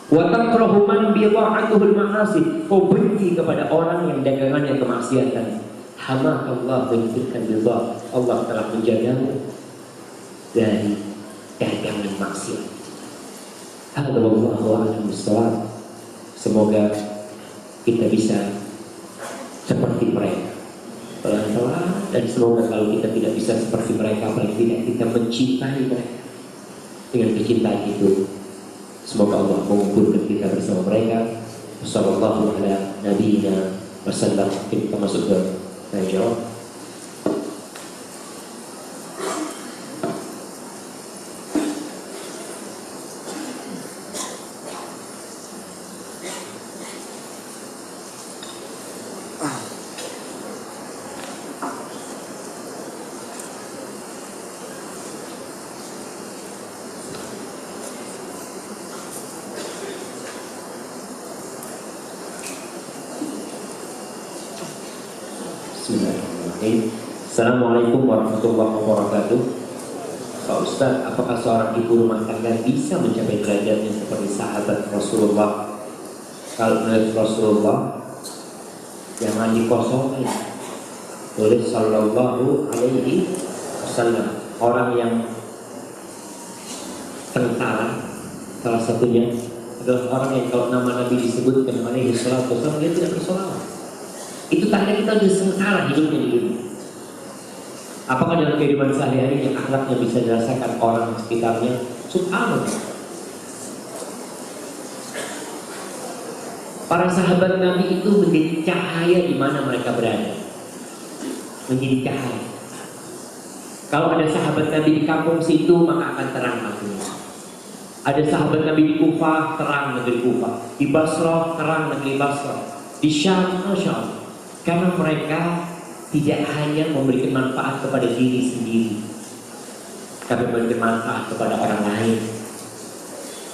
B: Wa takrahu man bidha'atuhul ma'asi, kau benci kepada orang yang dagangannya kemaksiatan. Hamakallah bentukkan bidha'ah, Allah telah menjagamu dari dagangan maksiat. Hadza wallahu a'lam bissawab. Semoga kita bisa seperti mereka pelan-pelan, dan semoga kalau kita tidak bisa seperti mereka, paling tidak kita mencintai mereka dengan kecintaan itu. Semoga Allah mengumpulkan kita bersama mereka. Wassallallahu ala nabiyyina wasallam. Kita masuk ke tanya jawab. Assalamualaikum warahmatullahi wabarakatuh. Pak Ustaz, apakah seorang ibu rumah tangga bisa mencapai derajatnya seperti sahabat Rasulullah? Kalau menurut Rasulullah, jangan dikosongin. Tulis sallallahu alaihi wasallam. Orang yang tentara, salah satunya adalah orang yang kalau nama Nabi disebutkan alaihi salatu wasallam, dia tidak bersolawat. Itu tanda kita sudah sementara hidupnya di dunia. Apakah dalam kehidupan sehari-hari yang akhlaknya bisa dirasakan orang sekitarnya? Subhanallah. Para sahabat Nabi itu menjadi cahaya di mana mereka berada. Menjadi cahaya. Kalau ada sahabat Nabi di kampung situ, maka akan terang kampungnya. Ada sahabat Nabi di Kufah, terang negeri Kufah. Di Basrah, terang negeri Basrah. Di Syam, Masya Allah. Karena mereka tidak hanya memberikan manfaat kepada diri sendiri, tapi memberikan manfaat kepada orang lain.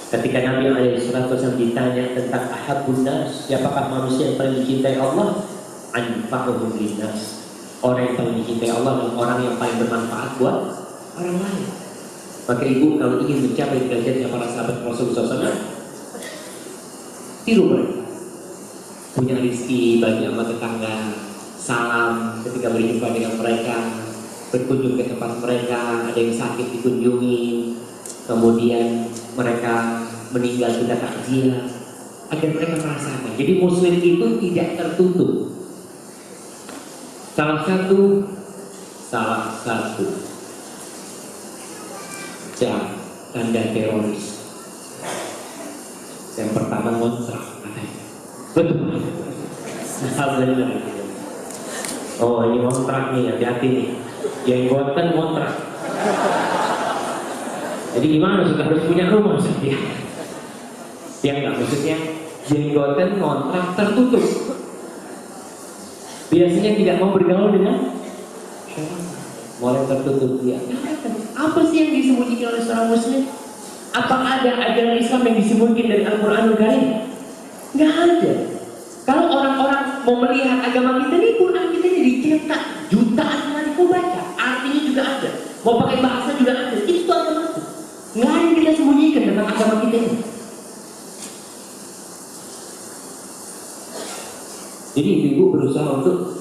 B: Ketika Nabi SAW ditanya tentang ahabbun nas, siapakah manusia yang paling dicintai Allah? Anfa'uhum linnas. Orang yang paling dicintai Allah adalah orang yang paling bermanfaat buat orang lain. Maka ibu kalau ingin mencapai derajatnya para sahabat Rasulullah SAW, tiru mereka. Punya rezeki, bagi sama tetangga, salam ketika berjumpa dengan mereka, berkunjung ke tempat mereka, ada yang sakit dikunjungi, kemudian mereka meninggal kita takziah, agar mereka merasakan. Jadi muslim itu tidak tertutup. Salah satu tanda teroris yang pertama kontrak, betul. Alhamdulillah. Oh ini kontrak nih, hati-hati nih. Yang buatan kontrak. Jadi gimana, sudah harus punya rumah sendiri? Ya enggak, maksudnya jenggoten kontrak tertutup. Biasanya tidak mau bergaul dengan mulai tertutup dia. Apa sih yang disembunyikan oleh seorang muslim? Apakah ada ajaran Islam yang disembunyikan dari Al-Quranul Karim? Nggak ada. Kalau orang-orang mau melihat agama kita ini, Quran kita ini dicetak jutaan kali kau baca, artinya juga ada. Mau pakai bahasa juga ada. Itu agama itu. Nggak ada yang kita sembunyikan tentang agama kita ini. Jadi ibu berusaha untuk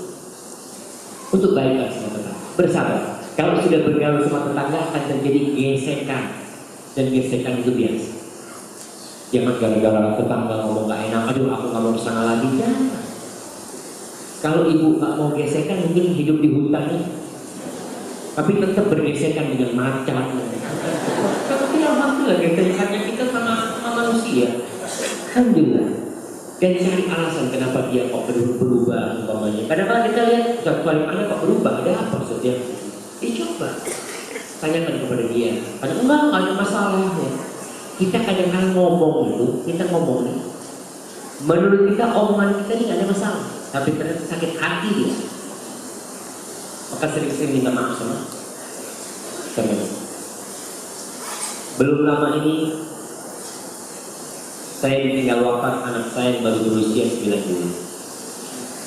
B: baikkan sama tetangga, bersabar. Kalau sudah bergaul sama tetangga akan terjadi gesekan, dan gesekan itu biasa. Jangan gara-gara tetangga ngomong gak enak, aduh aku gak mau kesana lagi. Jangan. Kalau ibu gak mau gesekan, mungkin hidup di hutan nih, tapi tetap bergesekan dengan macan. Tapi alhamdulillah gesekannya kita sama manusia. Alhamdulillah. Dan cari alasan kenapa dia kok berubah umpamanya. Kadang-kadang kita lihat suatu kali anak kok berubah, ada apa maksudnya? Coba tanyakan kepada dia. Kadang enggak ada masalahnya. Kita kadang-kadang ngomong itu, kita ngomong nih, menurut kita omongan kita ini gak ada masalah, tapi ternyata sakit hati dia. Maka sering-sering minta maaf sama teman. Belum lama ini saya ditinggal wafat anak saya yang baru berusia 9 bulan.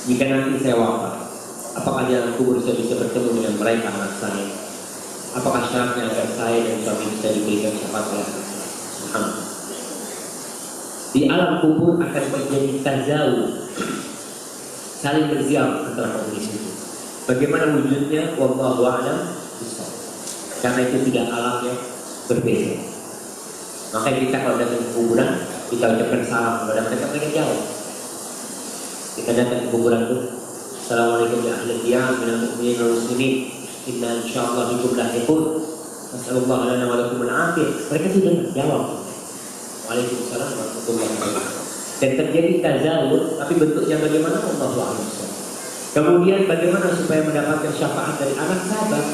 B: Jika nanti saya wafat, apakah di alam kubur saya bisa bertemu dengan mereka anak saya? Apakah syaratnya agar saya dan suami bisa diberikan syafaat oleh anak saya? Di alam kubur akan terjadi tazawuj, saling berziarah antara penghuni itu. Bagaimana wujudnya? Wallahu a'lam bishawab. Karena itu tidak alamnya berbeda. Maka kita kalau datang ke kuburan, kita ucapkan salam kepada mereka jauh. Kita datang ke kuburan itu, assalamualaikum ya ahli diyar minal mu'minin wal muslimin, inna insyaallah bikum lahiqun, nasallallahu lana wa lakum al-afiyah. Mereka sudah jawab, waalaikumsalam warahmatullahi wabarakatuh. Dan terjadi tazawuj, tapi bentuknya bagaimana? Wallahu a'lam. Kemudian bagaimana supaya mendapatkan syafaat dari anak sahabat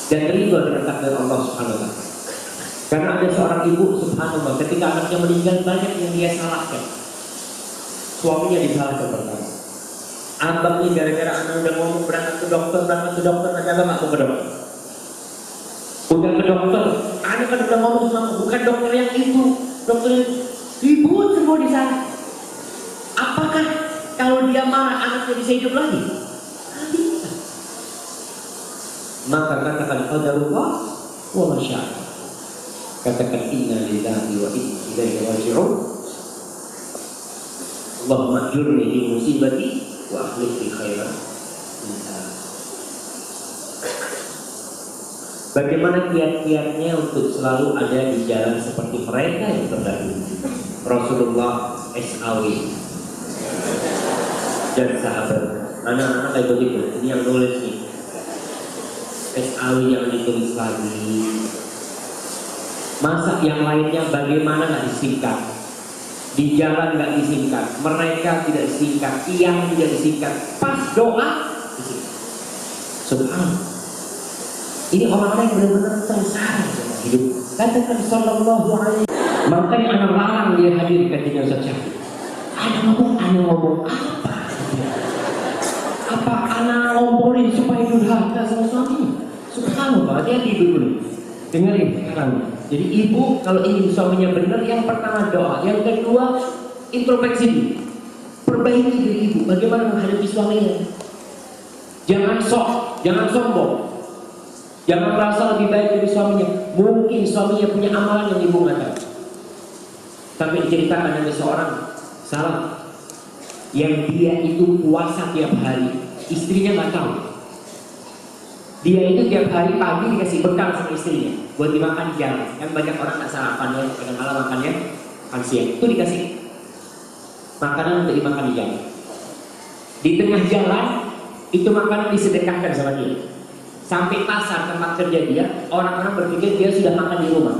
B: dan ridho dengan takdir Allah Subhanahu wa taala. Karena ada seorang ibu subhanallah, ketika anaknya meninggal banyak yang dia salahkan. Suaminya disalahkan pertama. Abang ini gara-gara anak udah ngomong berangkat ke dokter, nanti abang nggak mau ke dokter. Udah ke dokter, anak kan udah ngomong sama bukan dokter yang itu, dokter yang ribut semua di sana. Apakah kalau dia marah anaknya bisa hidup lagi? Tidak bisa. Maka katakan qadarullah wa ma syaa. Katakan inna lillahi wa inna ilaihi raji'un. Allahumma ajurni fi musibati wa akhlif li khairan minha. Bagaimana kiat-kiatnya untuk selalu ada di jalan seperti mereka yang terdahulu? Rasulullah SAW dan sahabat. Anak-anak kayak begitu. Ini yang nulis nih. SAW yang ditulis lagi. Masa yang lainnya bagaimana nggak disingkat? Di jalan nggak disingkat, mereka tidak disingkat, yang tidak disingkat, pas doa disingkat. Subhanallah. Ini orang-orang yang benar-benar tersara dalam hidup. Katakan sallallahu alaihi. Makanya anak larang dia hadir ketika Ustaz Syafiq. Anak ngomong apa? Apa anak ngomporin supaya durhaka sama suaminya? Subhanallah, hati-hati dulu. Dengerin sekarang. Jadi ibu kalau ingin suaminya benar, yang pertama doa, yang kedua introspeksi diri. Perbaiki diri ibu, bagaimana menghadapi suaminya. Jangan sok, jangan sombong. Jangan merasa lebih baik dari suaminya. Mungkin suaminya punya amalan yang ibu nggak tahu. Sampai diceritakan ada seorang salah yang dia itu puasa tiap hari, istrinya nggak tahu. Dia itu tiap hari pagi dikasih bekal sama istrinya buat dimakan di jalan. Kan banyak orang tak sarapan ya, kadang-kadang makannya makan siang. Itu dikasih makanan untuk dimakan di jalan. Di tengah jalan itu makanan disedekahkan sama dia. Sampai pasar tempat kerja dia, orang-orang berpikir dia sudah makan di rumah.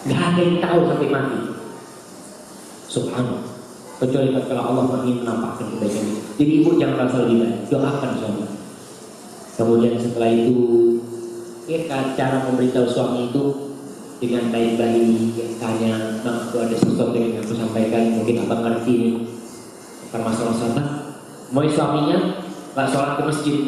B: Gak ada yang tahu sampai mati. Subhanallah. Kecuali kalau Allah ingin menampakkan kebaikan itu. Jadi ibu jangan merasa lebih baik, doakan suami. Kemudian setelah itu, cara memberitahu suami itu dengan baik-baik, tanya, nah aku ada sesuatu yang aku sampaikan, mungkin abang ngerti nih, bukan masalah sholat. Mau suaminya nggak sholat ke masjid,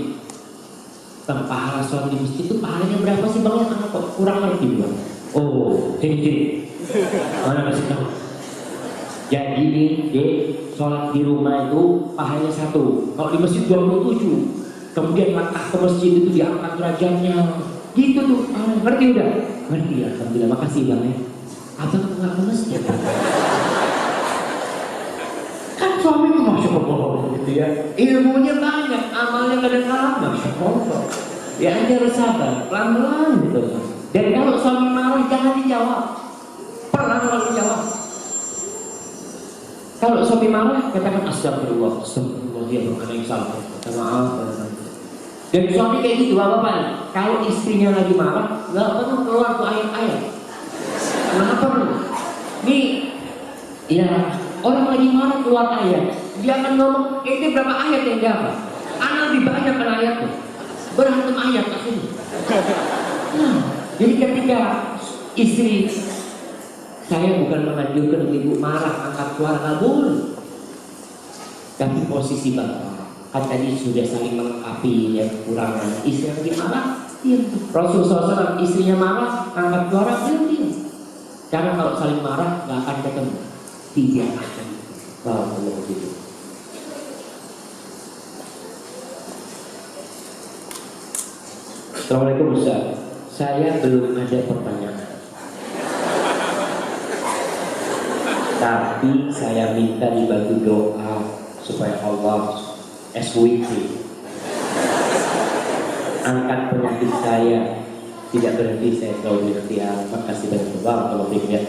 B: bang pahala sholat di masjid itu pahalanya berapa sih bang? Ya kok kurang ngerti bang? Oh, sini, mana kasih tahu. Jadi nih, sholat di rumah itu pahalanya 1, kalau di masjid 27. Kemudian langkah ke masjid itu diangkat derajatnya. Gitu tuh, ngerti udah? Ngerti ya, alhamdulillah, makasih bang ya. Abang nggak ke masjid. Kan suami itu masya Allah gitu ya. Ilmunya banyak, amalnya kadang-kadang masya Allah. Ya anda harus sabar, pelan-pelan gitu. Dan kalau suami marah jangan dijawab, pelan kalau dijawab. Kalau suami marah katakan astagfirullah, astagfirullah, dia bukan yang salah. Maaf. Dan suami kayak gitu, apa-apa. Kalau istrinya lagi marah, nggak perlu keluar tuh ayat-ayat. Nggak perlu. Nih, ya orang lagi marah keluar ayat, dia akan ngomong, ini berapa ayat yang dia apa? Anak lebih banyak kan ayatnya, berantem ayat akhirnya. Nah, jadi ketika istri, saya bukan menganjurkan ibu marah, angkat suara, nggak boleh. Tapi posisi bapak. Kan tadi sudah saling melengkapi ya kekurangan. Istri lagi marah, diam. Rasulullah SAW istrinya marah, angkat suara, diam. Karena kalau saling marah nggak akan ketemu. Tidak akan. Allah begitu. Assalamualaikum Ustaz. Saya belum ada pertanyaan. Tapi saya minta dibantu doa supaya Allah SWT angkat penyakit saya, tidak berhenti saya selalu berikhtiar. Makasih banyak kalau tidak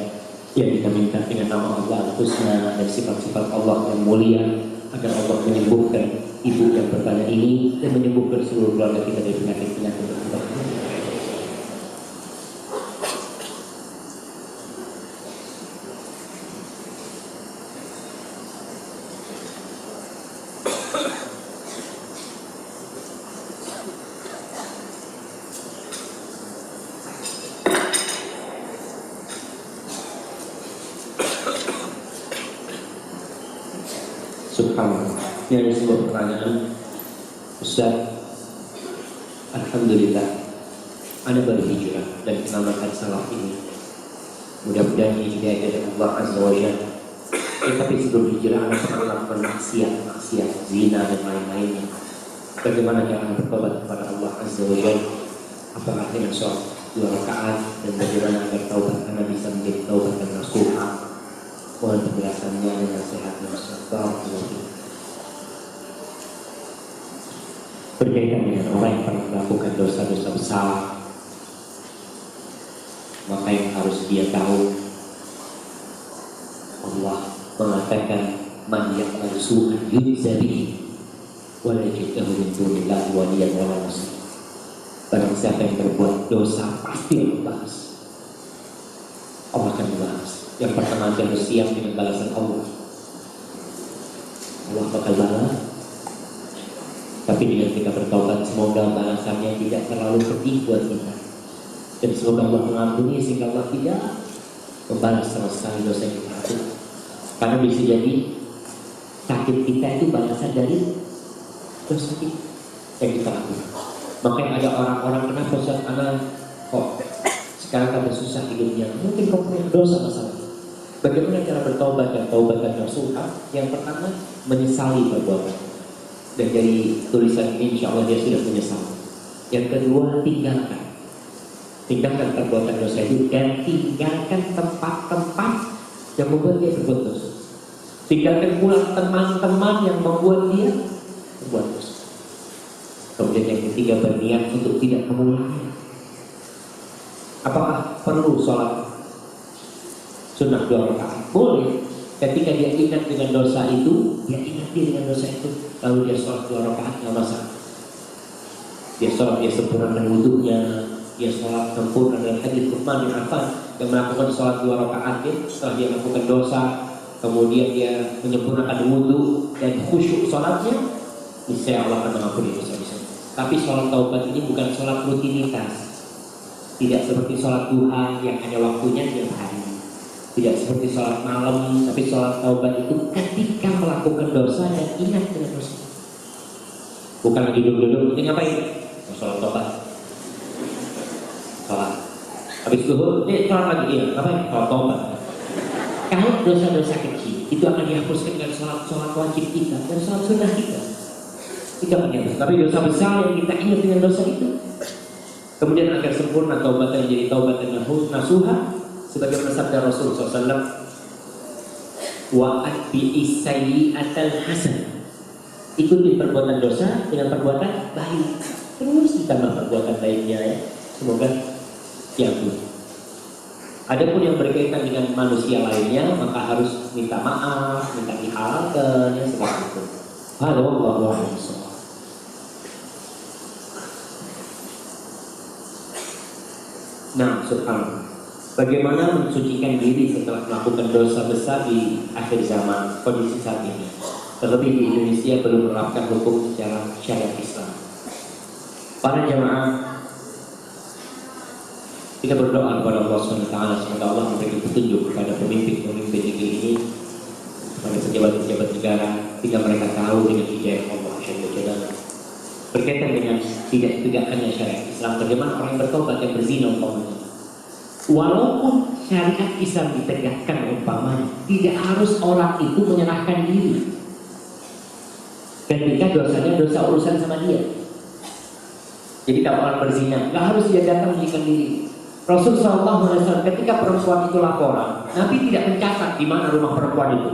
B: ya kita minta dengan nama Allah Al-Husna dan sifat-sifat Allah yang mulia agar Allah menyembuhkan ibu yang bertanya ini dan menyembuhkan seluruh keluarga kita dari penyakit-penyakit tersebut. Subhanallah. Ini sebuah pertanyaan, Ustaz. Alhamdulillah, Anda baru hijrah dan mengamalkan salah ini. Mudah-mudahan ini juga dari Allah Azza wa Jalla. Tapi sebelum hijrah Anda pernah melakukan maksiat, zina dan lain-lainnya. Bagaimana cara Anda bertobat kepada Allah Azza wa Jalla? Apakah dengan sholat 2 rakaat dan bagaimana agar taubat Anda bisa menjadi taubat dan nasuha? Mohon penjelasannya dan nasihatnya Ustaz. Berkaitan dengan orang yang pernah melakukan dosa-dosa besar, maka yang harus dia tahu, Allah mengatakan man ya'mal su'an yujza bihi wa la yajid lahu min dunillahi waliyyan wa la nasira. Barang siapa yang berbuat dosa pasti dibahas. Allah akan membahas. Yang pertama dia harus siap dengan balasan Allah. Allah bakal balas. Tapi dengan kita bertobat, semoga balasannya tidak terlalu pedih buat kita. Dan semoga Allah mengampuni sehingga Allah tidak membalas sama sekali dosa yang kita lakukan. Karena bisa jadi sakit kita itu balasan dari dosa kita yang kita lakukan. Makanya ada orang-orang, kenapa Ustaz Ana kok sekarang tambah susah hidupnya? Mungkin kau punya dosa masalah. Bagaimana cara bertobat dan taubat dan nasuha? Yang pertama, menyesali perbuatan. Dan dari tulisan ini insya Allah dia sudah menyesal. Yang kedua, tinggalkan perbuatan dosa itu dan tinggalkan tempat-tempat yang membuat dia berbuat dosa. Tinggalkan pula teman-teman yang membuat dia berbuat dosa. Kemudian yang ketiga, berniat untuk tidak mengulangi. Apakah perlu sholat sunnah 2 rakaat? Boleh. Ketika dia ingat dengan dosa itu, dia ingat dia dengan dosa itu, lalu dia sholat 2 rakaat, nggak masalah. Dia sholat, dia sempurnakan wudhunya, dia sholat sempurna. Dalam hadits Utsman bin Affan yang melakukan sholat 2 rakaat, setelah dia melakukan dosa, kemudian dia menyempurnakan wudhu dan khusyuk sholatnya, niscaya Allah akan mengampuni dosa-dosa. Tapi sholat taubat ini bukan sholat rutinitas, tidak seperti sholat duha yang hanya waktunya tiap hari, tidak seperti sholat malam. Tapi sholat taubat itu ketika melakukan dosa dan ingat dengan dosa, bukan lagi duduk-duduk. Ini ngapain? Sholat taubat, sholat habis duhur, sholat lagi, iya ngapain? Sholat taubat. Kalau dosa-dosa kecil itu akan dihapuskan dengan sholat wajib kita dan sholat sunnah kita. Itu akan dihapus. Tapi dosa besar yang kita ingat dengan dosa itu, kemudian agar sempurna taubatnya menjadi taubat dan nasuha, sebagaimana sabda Rasul SAW, wa atbi'is sayyi'atal hasanah, ikuti perbuatan dosa dengan perbuatan baik, terus ditambah perbuatan baiknya ya. Semoga diampuni. Adapun yang berkaitan dengan manusia lainnya, maka harus minta maaf, minta dihalalkan, ya seperti itu. Wallahu a'lam. Nah, subhanallah. Bagaimana mensucikan diri setelah melakukan dosa besar di akhir zaman, kondisi saat ini? Terlebih di Indonesia belum menerapkan hukum secara syariat Islam. Para jamaah, kita berdoa kepada Allah SWT, semoga Allah memberikan petunjuk kepada pemimpin-pemimpin negeri ini, kepada pejabat-pejabat negara, sehingga mereka tahu dengan hidayah Allah SWT berkaitan dengan tidak tegakkannya syariat Islam. Bagaimana orang yang bertobat, yang berzina umpamanya, walaupun syariat Islam ditegakkan umpamanya, tidak harus orang itu menyerahkan diri ketika dosanya dosa urusan sama dia. Jadi kalau orang berzina, nggak harus dia datang menyerahkan diri. Rasul SAW ketika perempuan itu laporan, Nabi tidak mencatat di mana rumah perempuan itu,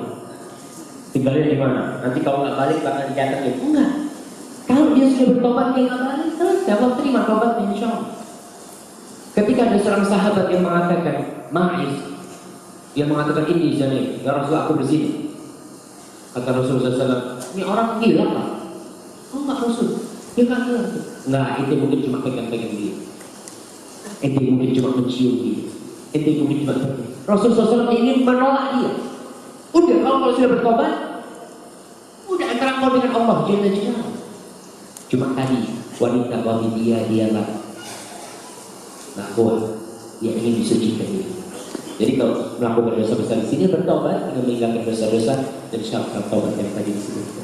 B: tinggalnya di mana. Nanti kalau nggak balik bakal dicatat ya. Enggak. Kalau dia sudah bertobat, dia nggak balik, selesai, Allah terima tobatnya insya Allah. Ketika ada seorang sahabat yang mengatakan, Ma'iz, dia mengatakan ini di sini, ya Rasul aku berzina. Kata Rasulullah SAW, ini orang gila lah. Oh enggak Rasul, dia nggak gila. Enggak, itu mungkin cuma pegang-pegang dia. Itu mungkin cuma mencium dia. Itu mungkin cuma pegang. Rasulullah SAW ingin menolak dia. Udah, kalau sudah bertobat, udah antara kau dengan Allah, jangan. Cuma tadi wanita bagi dialah bahwa dia ingin disucikan diri. Jadi kalau melakukan dosa besar di sini bertobat dengan meninggalkan dosa-dosa dan syarat taubat yang tadi disebutkan.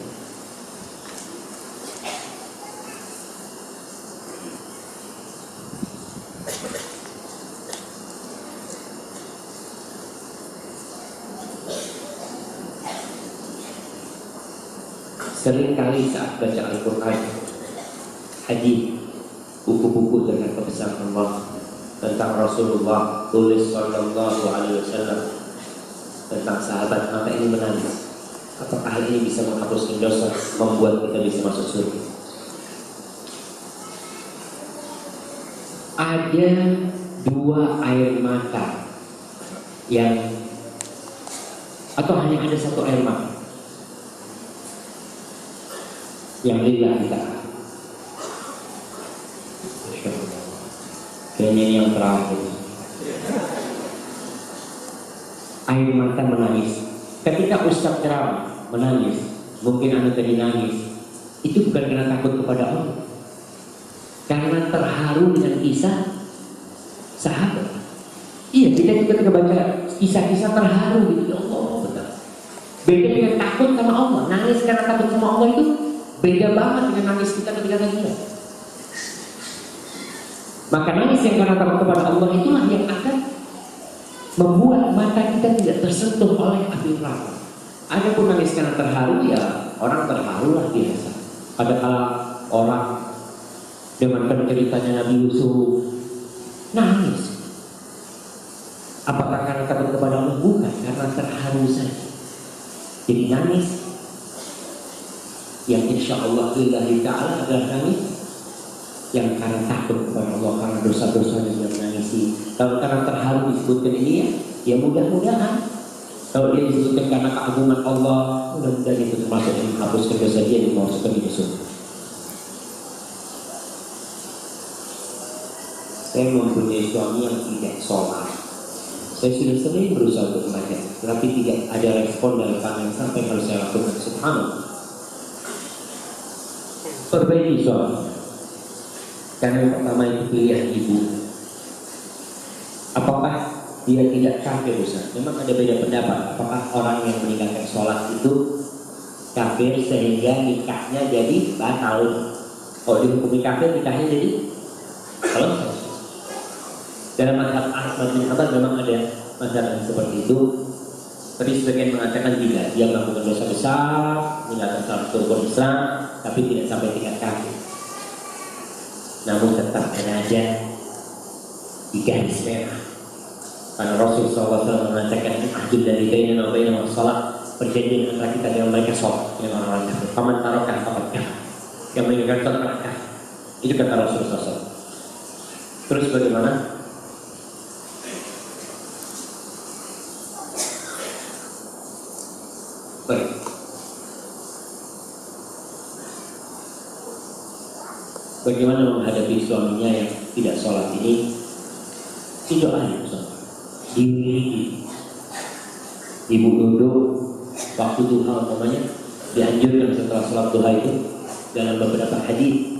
B: Seringkali saat baca Al-Quran, hadis, buku-buku tentang kebesaran Allah, tentang Rasulullah, tulis Sallallahu Alaihi Wasallam, tentang sahabat, maka ini menangis. Apakah hal ini bisa menghapuskan dosa, membuat kita bisa masuk surga? Ada 2 air mata yang, atau hanya ada 1 air mata yang lillahi ta'ala. Kayaknya ini yang terakhir. Air mata menangis. Ketika Ustaz ceramah menangis, mungkin Anda tadi nangis, itu bukan karena takut kepada Allah, karena terharu dengan kisah sahabat. Iya, kita juga ketika baca kisah-kisah terharu gitu. Allah betul. Beda dengan takut sama Allah. Nangis karena takut sama Allah itu Beda banget dengan nangis kita ketika gajian. Maka nangis yang karena takut kepada Allah itulah yang akan membuat mata kita tidak tersentuh oleh api neraka. Adapun nangis karena terharu, ya orang terharu lah biasa. Padahal orang dengan ceritanya Nabi Yusuf nangis. Apakah karena takut kepada Allah? Bukan, karena terharu saja. Jadi nangis yang insya Allah lillahi ta'ala adalah nangis yang karena takut kepada Allah, karena dosa-dosanya yang menangisi. Kalau karena terharu disebutkan ini ya mudah-mudahan. Kalau dia disebutkan karena keagungan Allah, mudah-mudahan itu termasuk yang menghapuskan dosa dia di masukkan di surga. Saya mempunyai suami yang tidak sholat. Saya sudah sering berusaha untuk mengajak, tetapi tidak ada respon dari kami sampai harus saya lakukan. Subhanallah. Perbaiki suami. Karena yang pertama itu pilihan ibu. Apakah dia tidak kafir Ustaz? Memang ada beda pendapat. Apakah orang yang meninggalkan sholat itu kafir sehingga nikahnya jadi batal? Kalau dihukumi kafir, nikahnya jadi kalau dalam mazhab Ahmad bin Hanbal memang ada mazhab yang seperti itu. Tapi sebagian mengatakan tidak, dia melakukan dosa besar, meninggalkan salah satu rukun Islam, tapi tidak sampai tingkat kafir. Namun tetap ada di garis merah. Karena Rasulullah SAW mengatakan ahdul dari bainana wa bainahum shalah, perjanjian antara kita dengan mereka sholat dengan orang-orang kafir. Paman tarokan paman kafir, yang meninggalkan sholat kafir. Itu kata Rasulullah SAW. Terus bagaimana? Baik. Bagaimana menghadapi suaminya yang tidak sholat ini? Doain dimiliki. Ibu duduk waktu duha umpamanya, dianjurkan setelah sholat duha itu dalam beberapa hadis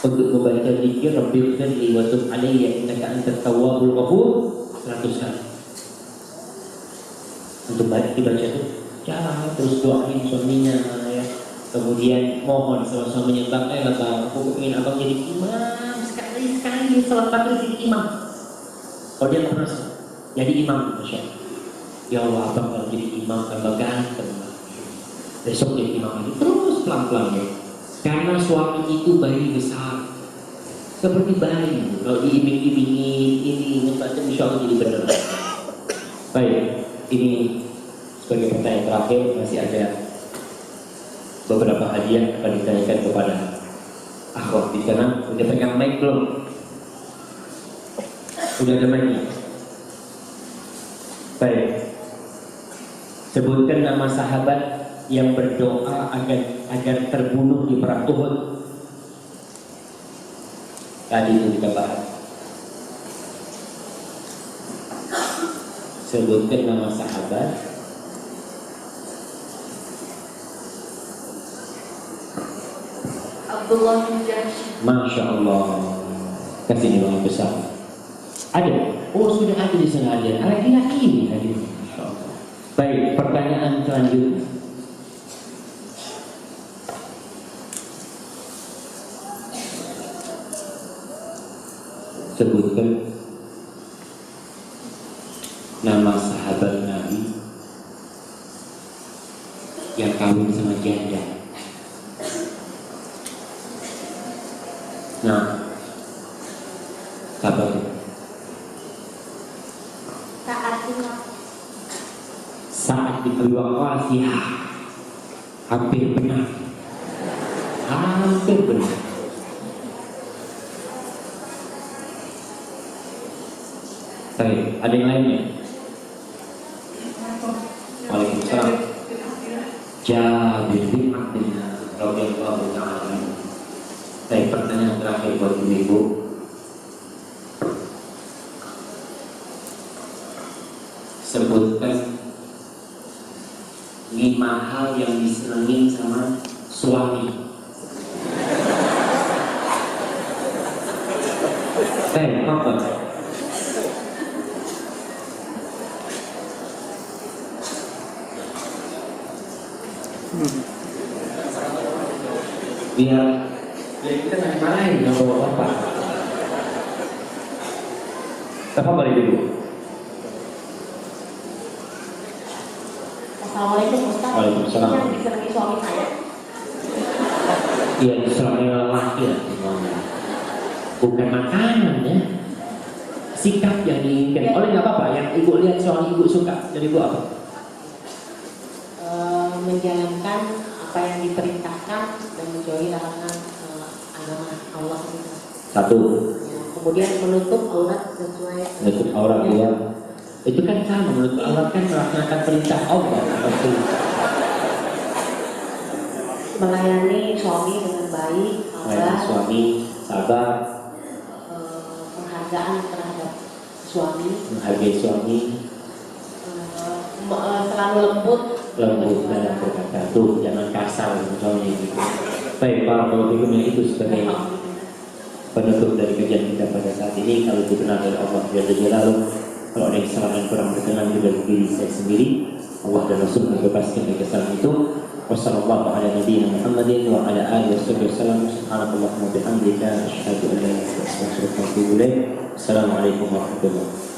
B: untuk membaca zikir Rabbighfirli wa tub alayya innaka antat tawwabul ghafur 100 kali. Untuk dibaca itu jangan terus doain suaminya ya. Kemudian mohon sama suaminya, bang, aku ingin abang jadi imam sekali salat maghrib jadi imam. Kalau dia nggak pernah jadi imam, masya Allah. Ya Allah, abang kalau jadi imam tambah ganteng. Besok jadi imam lagi terus pelan-pelan ya. Karena suami itu bayi besar, seperti bayi. Kalau diiming-imingin ini baca insya Allah jadi benar. Baik, ini sebagai pertanyaan terakhir, masih ada beberapa hadiah yang akan ditanyakan kepada akhwat di sana. Udah pegang mic belum? Udah ada mic? Baik. Sebutkan nama sahabat yang berdoa agar terbunuh di perang Uhud. Tadi itu kita bahas. Sebutkan nama sahabat
C: Abdullah bin Jahsh.
B: Masya Allah. Kasih nilai besar. Ada? Oh sudah ada di sana ada. Laki-laki ini hadir. Masya Allah. Baik, pertanyaan selanjutnya. Sebutkan nama sahabat Nabi yang kawin sama janda. Nah, sahabat saat di peluang ya, hampir benar. Baik, ada yang lainnya? Waalaikumsalam. Jabir bin Abdullah radhiyallahu ta'ala. Baik, pertanyaan terakhir buat ibu. Sebutkan 5 hal yang disenangi sama suami. Apa? biar kita nggak dimarahin sama bapak. Apa balik dulu?
C: Assalamualaikum Ustaz.
A: Waalaikumsalam.
C: Yang disenangi suami saya.
B: Iya, diserang lelaki ya, bukan makanan ya. Sikap yang diinginkan. Oleh nggak apa-apa. Yang ibu lihat suami ibu suka dari ibu apa?
C: Menjalankan apa yang diperintahkan dan menjauhi larangan agama Allah.
A: Satu,
C: Ya, kemudian menutup aurat sesuai
A: menutup aurat
C: ya.
A: dua.
B: Itu kan sama, menurut Allah kan melaksanakan perintah Allah.
C: Melayani suami dengan baik,
A: Melayani suami, sabar,
C: penghargaan terhadap suami,
A: menghargai suami,
C: selalu lembut.
A: lembut dalam berkata. Tuh, jangan kasar misalnya gitu. Baik, barakallahu fikum, yang itu sebagai penutup dari kajian kita pada saat ini. Kalau dikenal oleh Allah Jalla Jalaluhu, kalau ada kesalahan yang kurang berkenan juga dari diri saya sendiri, Allah dan Rasul membebaskan dari kesalahan itu. Wassalamualaikum warahmatullahi wabarakatuh. Assalamualaikum warahmatullahi wabarakatuh.